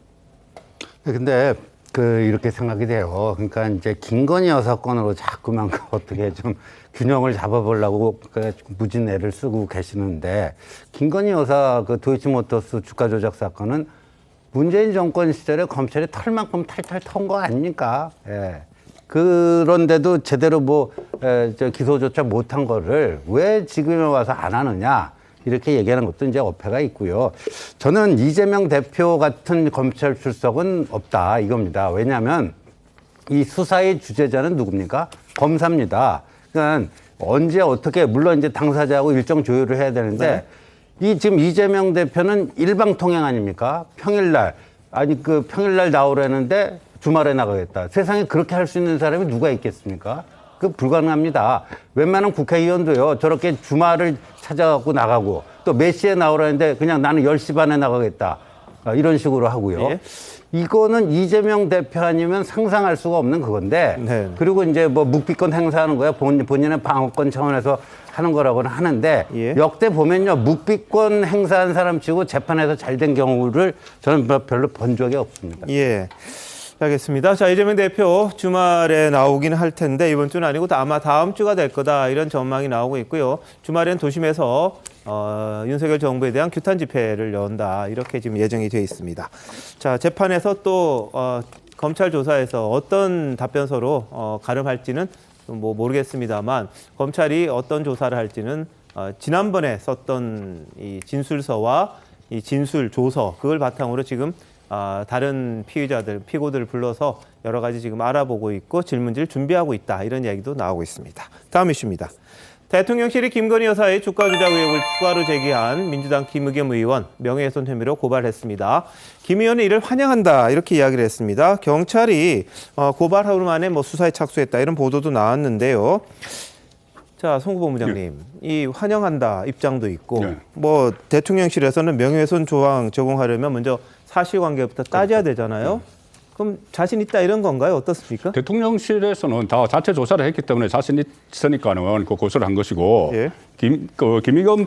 근데 이렇게 생각이 돼요. 그러니까 이제 김건희 여사 건으로 자꾸만 어떻게 좀 균형을 잡아보려고 무진 애를 쓰고 계시는데, 김건희 여사 도이치모터스 주가 조작 사건은 문재인 정권 시절에 검찰이 털만큼 탈탈 턴 거 아닙니까? 예. 그런데도 제대로 기소조차 못한 거를 왜 지금에 와서 안 하느냐, 이렇게 얘기하는 것도 이제 어폐가 있고요. 저는 이재명 대표 같은 검찰 출석은 없다 이겁니다. 왜냐하면 이 수사의 주재자는 누굽니까? 검사입니다. 그러니까 언제 어떻게, 물론 이제 당사자하고 일정 조율을 해야 되는데 지금 이재명 대표는 일방통행 아닙니까? 평일날 나오라는데 주말에 나가겠다. 세상에 그렇게 할 수 있는 사람이 누가 있겠습니까? 불가능합니다. 웬만한 국회의원도요, 저렇게 주말을 찾아갖고 나가고 또 몇 시에 나오라는데 그냥 나는 10시 반에 나가겠다. 이런 식으로 하고요. 이거는 이재명 대표 아니면 상상할 수가 없는 그건데, 그리고 이제 묵비권 행사하는 거야. 본인의 방어권 차원에서 하는 거라고는 하는데, 역대 보면요, 묵비권 행사한 사람 치고 재판에서 잘 된 경우를 저는 별로 본 적이 없습니다. 알겠습니다. 자, 이재명 대표 주말에 나오긴 할 텐데 이번 주는 아니고 아마 다음 주가 될 거다, 이런 전망이 나오고 있고요. 주말엔 도심에서 윤석열 정부에 대한 규탄 집회를 연다, 이렇게 지금 예정이 되어 있습니다. 자, 재판에서 또 검찰 조사에서 어떤 답변서로 가름할지는 모르겠습니다만, 검찰이 어떤 조사를 할지는 지난번에 썼던 이 진술서와 이 진술 조서, 그걸 바탕으로 지금 다른 피고들을 불러서 여러 가지 지금 알아보고 있고 질문지를 준비하고 있다, 이런 이야기도 나오고 있습니다. 다음 이슈입니다. 대통령실이 김건희 여사의 주가 조작 의혹을 추가로 제기한 민주당 김의겸 의원 명예훼손 혐의로 고발했습니다. 김 의원은 이를 환영한다, 이렇게 이야기를 했습니다. 경찰이 고발 하루 만에 수사에 착수했다, 이런 보도도 나왔는데요. 자, 송 후보부장님, 이 환영한다 입장도 있고, 대통령실에서는 명예훼손 조항 적용하려면 먼저 사실관계부터 따져야 되잖아요. 그럼 자신 있다, 이런 건가요? 어떻습니까? 대통령실에서는 다 자체 조사를 했기 때문에 자신 있으니까는 고소를 한 것이고, 김의겸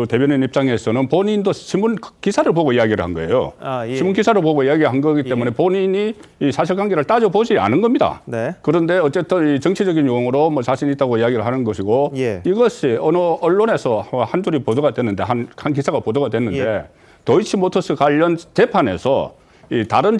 대변인 입장에서는 본인도 신문 기사를 보고 이야기를 한 거예요. 신문 기사를 보고 이야기한 거기 때문에 본인이 이 사실관계를 따져보지 않은 겁니다. 그런데 어쨌든 이 정치적인 용어로 자신 있다고 이야기를 하는 것이고, 이것이 어느 언론에서 한 줄이 보도가 됐는데, 한 기사가 보도가 됐는데, 도이치모터스 관련 재판에서 이 다른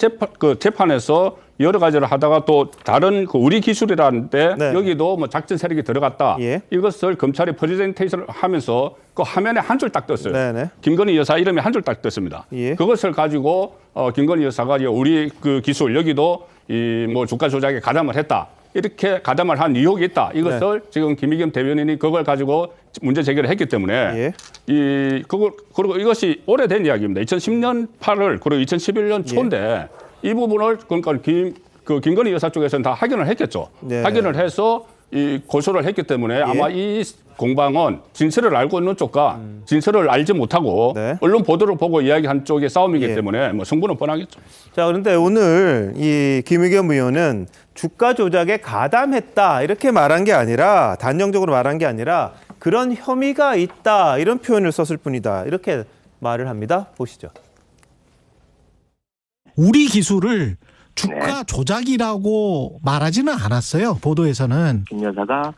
재판에서 여러 가지를 하다가 또 다른 우리 기술이라는데 여기도 작전 세력이 들어갔다. 이것을 검찰이 프레젠테이션을 하면서 그 화면에 한 줄 딱 떴어요. 김건희 여사 이름이 한 줄 딱 떴습니다. 그것을 가지고 김건희 여사가 우리 기술 여기도 이 주가 조작에 가담을 했다, 이렇게 가담을 한 의혹이 있다. 이것을 지금 김의겸 대변인이 그걸 가지고 문제 제기를 했기 때문에 그리고 이것이 오래된 이야기입니다. 2010년 8월 그리고 2011년 초인데 이 부분을 그러니까 김건희 여사 쪽에서는 다 확인을 했겠죠. 확인을 해서 이 고소를 했기 때문에 아마 이 공방은 진실을 알고 있는 쪽과 진실을 알지 못하고 언론 보도를 보고 이야기한 쪽의 싸움이기 때문에 승부는 뻔하겠죠. 자, 그런데 오늘 이 김의겸 의원은 주가 조작에 가담했다, 이렇게 말한 게 아니라, 단정적으로 말한 게 아니라 그런 혐의가 있다, 이런 표현을 썼을 뿐이다, 이렇게 말을 합니다. 보시죠. 우리 기술을 주가 조작이라고 말하지는 않았어요, 보도에서는. 김 여사가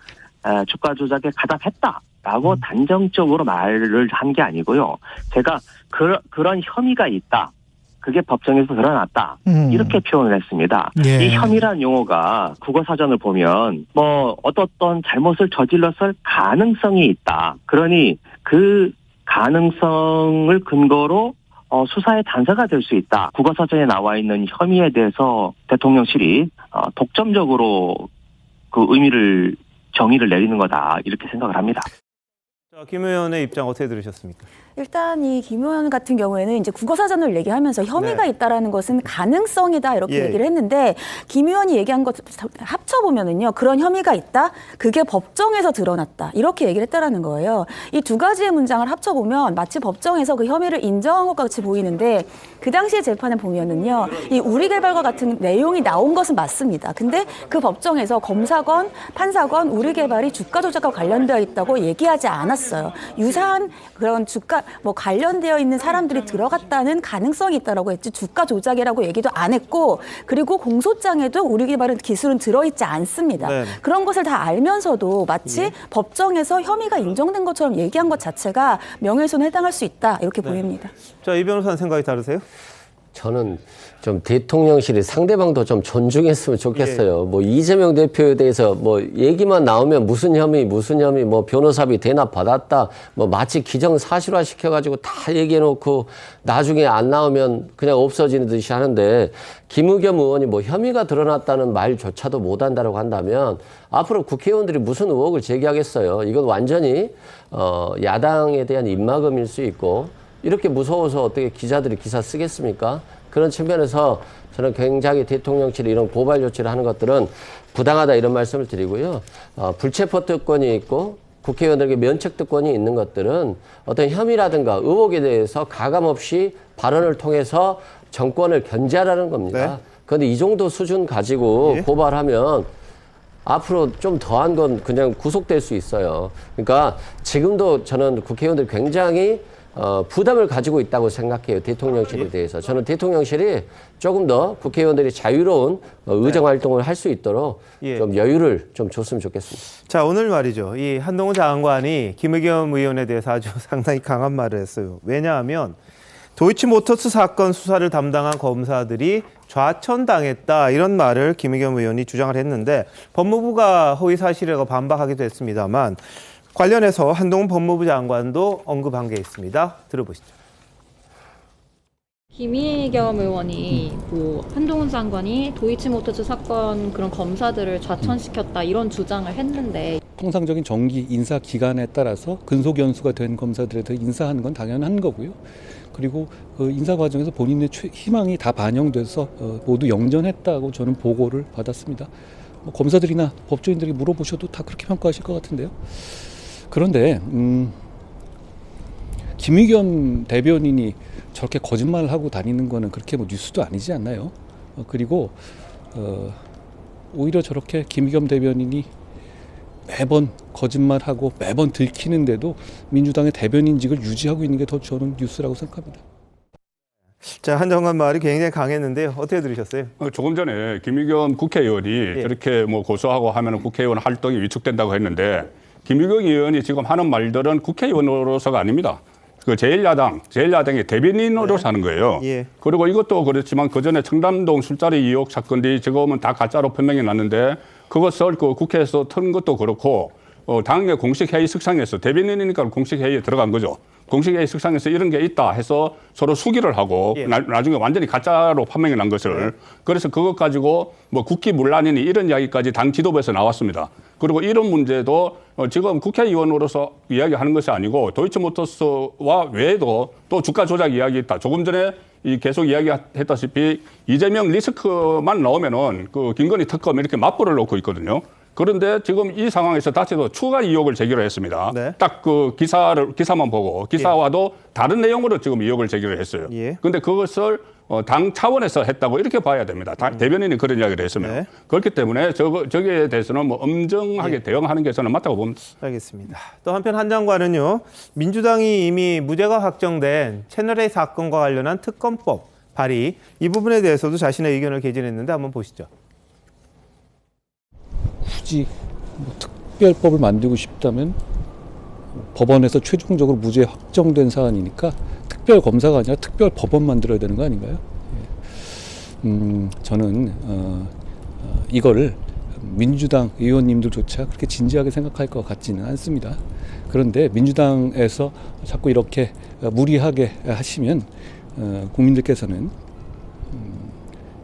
주가 조작에 가담했다라고 단정적으로 말을 한 게 아니고요. 제가 그런 혐의가 있다, 그게 법정에서 드러났다, 이렇게 표현을 했습니다. 이 혐의란 용어가 국어사전을 보면 어떤 잘못을 저질렀을 가능성이 있다. 그러니 그 가능성을 근거로 수사의 단서가 될 수 있다. 국어사전에 나와 있는 혐의에 대해서 대통령실이 독점적으로 그 정의를 내리는 거다, 이렇게 생각을 합니다. 김 의원의 입장 어떻게 들으셨습니까? 일단 이 김 의원 같은 경우에는 이제 국어사전을 얘기하면서 혐의가 네. 있다라는 것은 가능성이다 이렇게 예. 얘기를 했는데 김 의원이 얘기한 것 합쳐보면은요 그런 혐의가 있다 그게 법정에서 드러났다 이렇게 얘기를 했다라는 거예요. 이 두 가지의 문장을 합쳐보면 마치 법정에서 그 혐의를 인정한 것 같이 보이는데 그 당시의 재판에 보면은요 이 우리개발과 같은 내용이 나온 것은 맞습니다. 근데 그 법정에서 검사건 판사건 우리개발이 주가 조작과 관련되어 있다고 얘기하지 않았어요. 유사한 그런 주가 뭐 관련되어 있는 사람들이 들어갔다는 가능성이 있다라고 했지 주가 조작이라고 얘기도 안 했고 그리고 공소장에도 우리개발은 기술은 들어있지 않습니다. 네. 그런 것을 다 알면서도 마치 법정에서 혐의가 인정된 것처럼 얘기한 것 자체가 명예훼손에 해당할 수 있다 이렇게 보입니다. 자, 이 변호사는 생각이 다르세요? 저는 좀 대통령실이 상대방도 좀 존중했으면 좋겠어요. 뭐 이재명 대표에 대해서 뭐 얘기만 나오면 무슨 혐의 뭐 변호사비 대납 받았다 뭐 마치 기정사실화 시켜가지고 다 얘기해놓고 나중에 안 나오면 그냥 없어지는 듯이 하는데 김의겸 의원이 뭐 혐의가 드러났다는 말조차도 못한다고 한다면 앞으로 국회의원들이 무슨 의혹을 제기하겠어요. 이건 완전히 야당에 대한 입막음일 수 있고 이렇게 무서워서 어떻게 기자들이 기사 쓰겠습니까? 그런 측면에서 저는 굉장히 대통령실이 이런 고발 조치를 하는 것들은 부당하다 이런 말씀을 드리고요. 불체포 특권이 있고 국회의원들에게 면책 특권이 있는 것들은 어떤 혐의라든가 의혹에 대해서 가감없이 발언을 통해서 정권을 견제하라는 겁니다. 그런데 이 정도 수준 가지고 고발하면 앞으로 좀 더한 건 그냥 구속될 수 있어요. 그러니까 지금도 저는 국회의원들 굉장히 부담을 가지고 있다고 생각해요. 대통령실에 대해서. 저는 대통령실이 조금 더 국회의원들이 자유로운 의정 활동을 할 수 있도록 좀 여유를 좀 줬으면 좋겠습니다. 자, 오늘 말이죠. 이 한동훈 장관이 김의겸 의원에 대해서 아주 상당히 강한 말을 했어요. 왜냐하면 도이치모터스 사건 수사를 담당한 검사들이 좌천당했다 이런 말을 김의겸 의원이 주장을 했는데 법무부가 허위 사실이라고 반박하기도 했습니다만 관련해서 한동훈 법무부 장관도 언급한 게 있습니다. 들어보시죠. 김의겸 의원이 뭐 한동훈 장관이 도이치모터스 사건 그런 검사들을 좌천시켰다 이런 주장을 했는데 통상적인 정기 인사 기간에 따라서 근속연수가 된 검사들에 대해 인사하는 건 당연한 거고요. 그리고 그 인사 과정에서 본인의 희망이 다 반영돼서 모두 영전했다고 저는 보고를 받았습니다. 뭐 검사들이나 법조인들이 물어보셔도 다 그렇게 평가하실 것 같은데요. 그런데 김의겸 대변인이 저렇게 거짓말을 하고 다니는 거는 그렇게 뭐 뉴스도 아니지 않나요? 그리고 오히려 저렇게 김의겸 대변인이 매번 거짓말하고 매번 들키는데도 민주당의 대변인직을 유지하고 있는 게 더 저는 뉴스라고 생각합니다. 자, 한 장관 말이 굉장히 강했는데요. 어떻게 들으셨어요? 조금 전에 김의겸 국회의원이 저렇게 뭐 고소하고 하면 국회의원 활동이 위축된다고 했는데 김의겸 의원이 지금 하는 말들은 국회의원으로서가 아닙니다. 그 제1야당의 대변인으로서 하는 거예요. 그리고 이것도 그렇지만 그 전에 청담동 술자리 의혹 사건이 지금은 다 가짜로 판명이 났는데 그것을 그 국회에서 튼 것도 그렇고 당의 공식 회의 석상에서 대변인이니까 공식 회의에 들어간 거죠. 공식 회의 석상에서 이런 게 있다 해서 서로 수기를 하고 나중에 완전히 가짜로 판명이 난 것을 그래서 그것 가지고 뭐 국기문란이니 이런 이야기까지 당 지도부에서 나왔습니다. 그리고 이런 문제도 지금 국회의원으로서 이야기하는 것이 아니고 도이치모터스와 외에도 또 주가 조작 이야기 있다. 조금 전에 계속 이야기했다시피 이재명 리스크만 나오면은 그 김건희 특검 이렇게 맞불을 놓고 있거든요. 그런데 지금 이 상황에서 다시 또 추가 의혹을 제기를 했습니다. 딱 그 기사만 보고 기사와도 다른 내용으로 지금 의혹을 제기를 했어요. 그런데 그것을 당 차원에서 했다고 이렇게 봐야 됩니다. 대변인이 그런 이야기를 했으면. 그렇기 때문에 저기에 대해서는 뭐 엄정하게 대응하는 게 저는 맞다고 봅니다. 알겠습니다. 또 한편 한 장관은요. 민주당이 이미 무죄가 확정된 채널A 사건과 관련한 특검법 발의 이 부분에 대해서도 자신의 의견을 개진했는데 한번 보시죠. 굳이 뭐 특별법을 만들고 싶다면 법원에서 최종적으로 무죄 확정된 사안이니까 특별 검사가 아니라 특별 법원 만들어야 되는 거 아닌가요? 저는 이거를 민주당 의원님들조차 그렇게 진지하게 생각할 것 같지는 않습니다. 그런데 민주당에서 자꾸 이렇게 무리하게 하시면 국민들께서는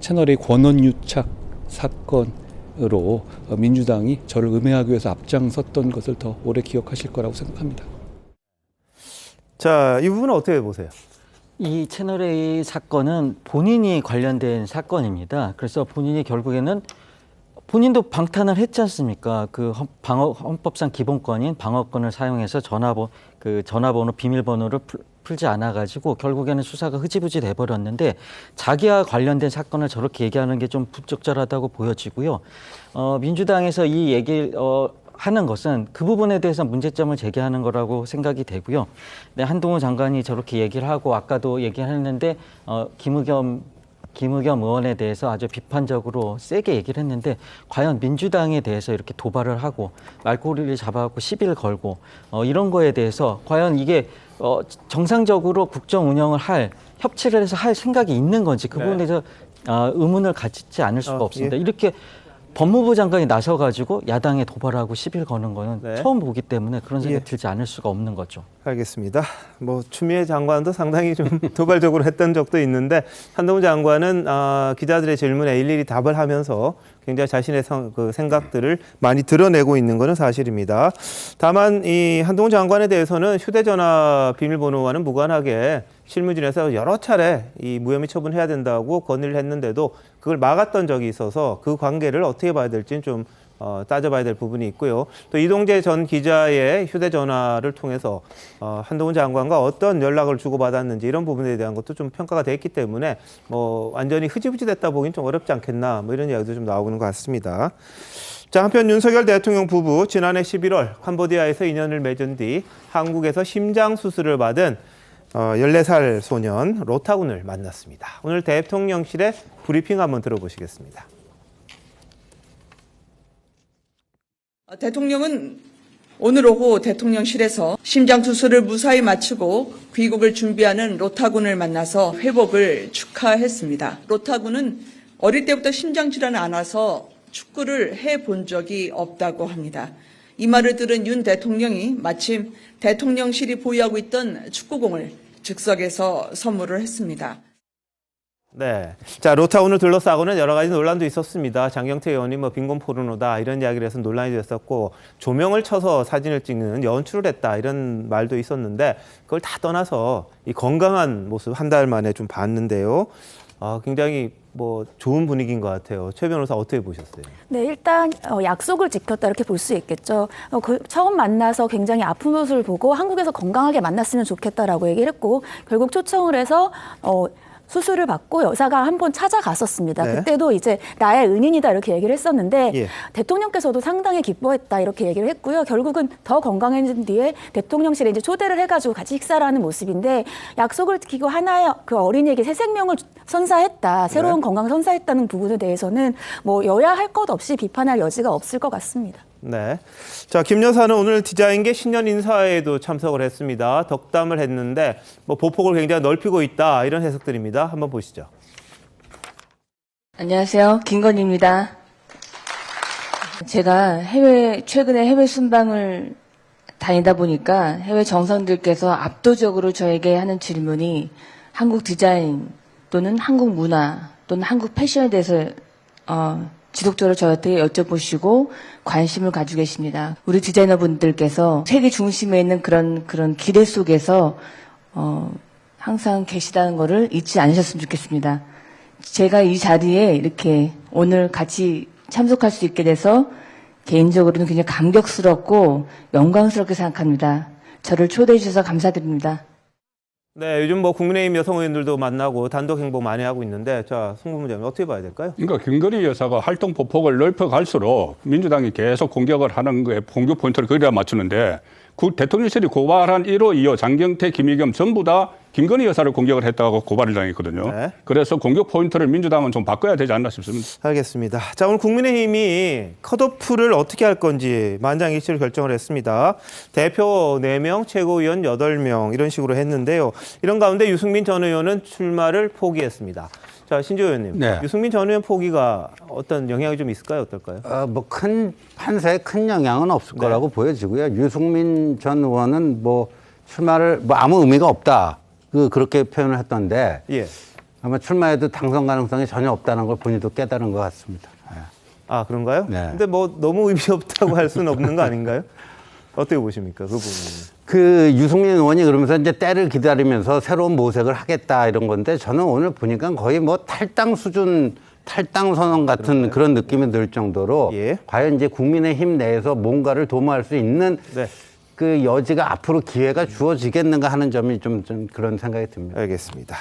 채널A 권한유착 사건으로 민주당이 저를 음해하기 위해서 앞장섰던 것을 더 오래 기억하실 거라고 생각합니다. 자, 이 부분은 어떻게 보세요? 이 채널A 사건은 본인이 관련된 사건입니다. 그래서 본인이 결국에는 본인도 방탄을 했지 않습니까? 그 헌법상 기본권인 방어권을 사용해서 전화번호 비밀번호를 풀지 않아가지고 결국에는 수사가 흐지부지 돼버렸는데 자기와 관련된 사건을 저렇게 얘기하는 게 좀 부적절하다고 보여지고요. 민주당에서 이 얘기를 하는 것은 그 부분에 대해서 문제점을 제기하는 거라고 생각이 되고요. 네, 한동훈 장관이 저렇게 얘기를 하고 아까도 얘기했는데 김의겸 의원에 대해서 아주 비판적으로 세게 얘기를 했는데 과연 민주당에 대해서 이렇게 도발을 하고 말꼬리를 잡아갖고 시비를 걸고 이런 거에 대해서 과연 이게 정상적으로 국정 운영을 협치를 해서 할 생각이 있는 건지 그 부분에 대해서 의문을 갖지 않을 수가 없습니다. 이렇게 법무부 장관이 나서가지고 야당에 도발하고 시비를 거는 거는 처음 보기 때문에 그런 생각이 들지 않을 수가 없는 거죠. 알겠습니다. 뭐 추미애 장관도 상당히 좀 도발적으로 했던 적도 있는데 한동훈 장관은 기자들의 질문에 일일이 답을 하면서 굉장히 자신의 그 생각들을 많이 드러내고 있는 것은 사실입니다. 다만 이 한동훈 장관에 대해서는 휴대전화 비밀번호와는 무관하게 실무진에서 여러 차례 이 무혐의 처분해야 된다고 건의를 했는데도 그걸 막았던 적이 있어서 그 관계를 어떻게 봐야 될지는 좀 따져봐야 될 부분이 있고요. 또 이동재 전 기자의 휴대전화를 통해서 한동훈 장관과 어떤 연락을 주고받았는지 이런 부분에 대한 것도 좀 평가가 됐기 때문에 뭐 완전히 흐지부지 됐다 보기는 좀 어렵지 않겠나 뭐 이런 이야기도 좀 나오는 것 같습니다. 자, 한편 윤석열 대통령 부부 지난해 11월 캄보디아에서 인연을 맺은 뒤 한국에서 심장 수술을 받은 14살 소년 로타군을 만났습니다. 오늘 대통령실의 브리핑 한번 들어보시겠습니다. 대통령은 오늘 오후 대통령실에서 심장 수술을 무사히 마치고 귀국을 준비하는 로타군을 만나서 회복을 축하했습니다. 로타군은 어릴 때부터 심장 질환을 앓아서 축구를 해본 적이 없다고 합니다. 이 말을 들은 윤 대통령이 마침 대통령실이 보유하고 있던 축구공을 즉석에서 선물을 했습니다. 네. 자, 로타군을 둘러싸고는 여러 가지 논란도 있었습니다. 장경태 의원이 뭐 빈곤 포르노다 이런 이야기를 해서 논란이 됐었고 조명을 쳐서 사진을 찍는 연출을 했다 이런 말도 있었는데 그걸 다 떠나서 이 건강한 모습 한 달 만에 좀 봤는데요. 굉장히 뭐 좋은 분위기인 것 같아요. 최 변호사 어떻게 보셨어요? 네, 일단 약속을 지켰다 이렇게 볼 수 있겠죠. 처음 만나서 굉장히 아픈 모습을 보고 한국에서 건강하게 만났으면 좋겠다라고 얘기를 했고 결국 초청을 해서 수술을 받고 여사가 한 번 찾아갔었습니다. 네. 그때도 이제 나의 은인이다 이렇게 얘기를 했었는데 대통령께서도 상당히 기뻐했다 이렇게 얘기를 했고요. 결국은 더 건강해진 뒤에 대통령실에 이제 초대를 해가지고 같이 식사를 하는 모습인데 약속을 지키고 하나의 그 어린이에게 새 생명을 선사했다. 새로운 건강 선사했다는 부분에 대해서는 뭐 여야 할 것 없이 비판할 여지가 없을 것 같습니다. 네. 자, 김 여사는 오늘 디자인계 신년 인사회에도 참석을 했습니다. 덕담을 했는데 뭐 보폭을 굉장히 넓히고 있다 이런 해석들입니다. 한번 보시죠. 안녕하세요. 김건희입니다. 제가 최근에 해외 순방을 다니다 보니까 해외 정상들께서 압도적으로 저에게 하는 질문이 한국 디자인 또는 한국 문화 또는 한국 패션에 대해서 지속적으로 저한테 여쭤보시고 관심을 가지고 계십니다. 우리 디자이너분들께서 세계 중심에 있는 그런 기대 속에서 항상 계시다는 거를 잊지 않으셨으면 좋겠습니다. 제가 이 자리에 이렇게 오늘 같이 참석할 수 있게 돼서 개인적으로는 굉장히 감격스럽고 영광스럽게 생각합니다. 저를 초대해 주셔서 감사드립니다. 네, 요즘 뭐 국민의힘 여성 의원들도 만나고 단독 행보 많이 하고 있는데, 자, 송 부장님 어떻게 봐야 될까요? 그러니까 김건희 여사가 활동 보폭을 넓혀갈수록 민주당이 계속 공격을 하는 거에 공격 포인트를 거기다 맞추는데 대통령실이 고발한 1호, 2호, 장경태, 김의겸 전부 다 김건희 여사를 공격을 했다고 고발을 당했거든요. 네. 그래서 공격 포인트를 민주당은 좀 바꿔야 되지 않나 싶습니다. 알겠습니다. 자, 오늘 국민의힘이 컷오프를 어떻게 할 건지 만장일치로 결정을 했습니다. 대표 4명, 최고위원 8명 이런 식으로 했는데요. 이런 가운데 유승민 전 의원은 출마를 포기했습니다. 자, 신지호 의원님, 네. 유승민 전 의원 포기가 어떤 영향이 좀 있을까요? 어떨까요? 뭐 큰 판세에 큰 영향은 없을 거라고 보여지고요. 유승민 전 의원은 뭐 출마를 뭐 아무 의미가 없다. 그렇게 표현을 했던데 아마 출마해도 당선 가능성이 전혀 없다는 걸 본인도 깨달은 것 같습니다. 아, 그런가요? 네. 근데 뭐 너무 의미 없다고 할 수는 없는 거 아닌가요? 어떻게 보십니까? 그 부분은. 그 유승민 의원이 그러면서 이제 때를 기다리면서 새로운 모색을 하겠다 이런 건데 저는 오늘 보니까 거의 뭐 탈당 수준 탈당 선언 같은 그런 느낌이 들 정도로 과연 이제 국민의힘 내에서 뭔가를 도모할 수 있는 그 여지가 앞으로 기회가 주어지겠는가 하는 점이 좀 그런 생각이 듭니다. 알겠습니다.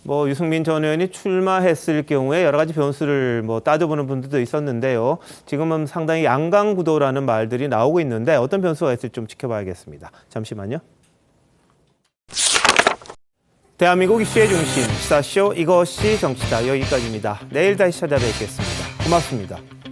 뭐 유승민 전 의원이 출마했을 경우에 여러 가지 변수를 뭐 따져보는 분들도 있었는데요. 지금은 상당히 양강구도라는 말들이 나오고 있는데 어떤 변수가 있을지 좀 지켜봐야겠습니다. 잠시만요. 대한민국 이슈의 중심 시사쇼 이것이 정치다 여기까지입니다. 내일 다시 찾아뵙겠습니다. 고맙습니다.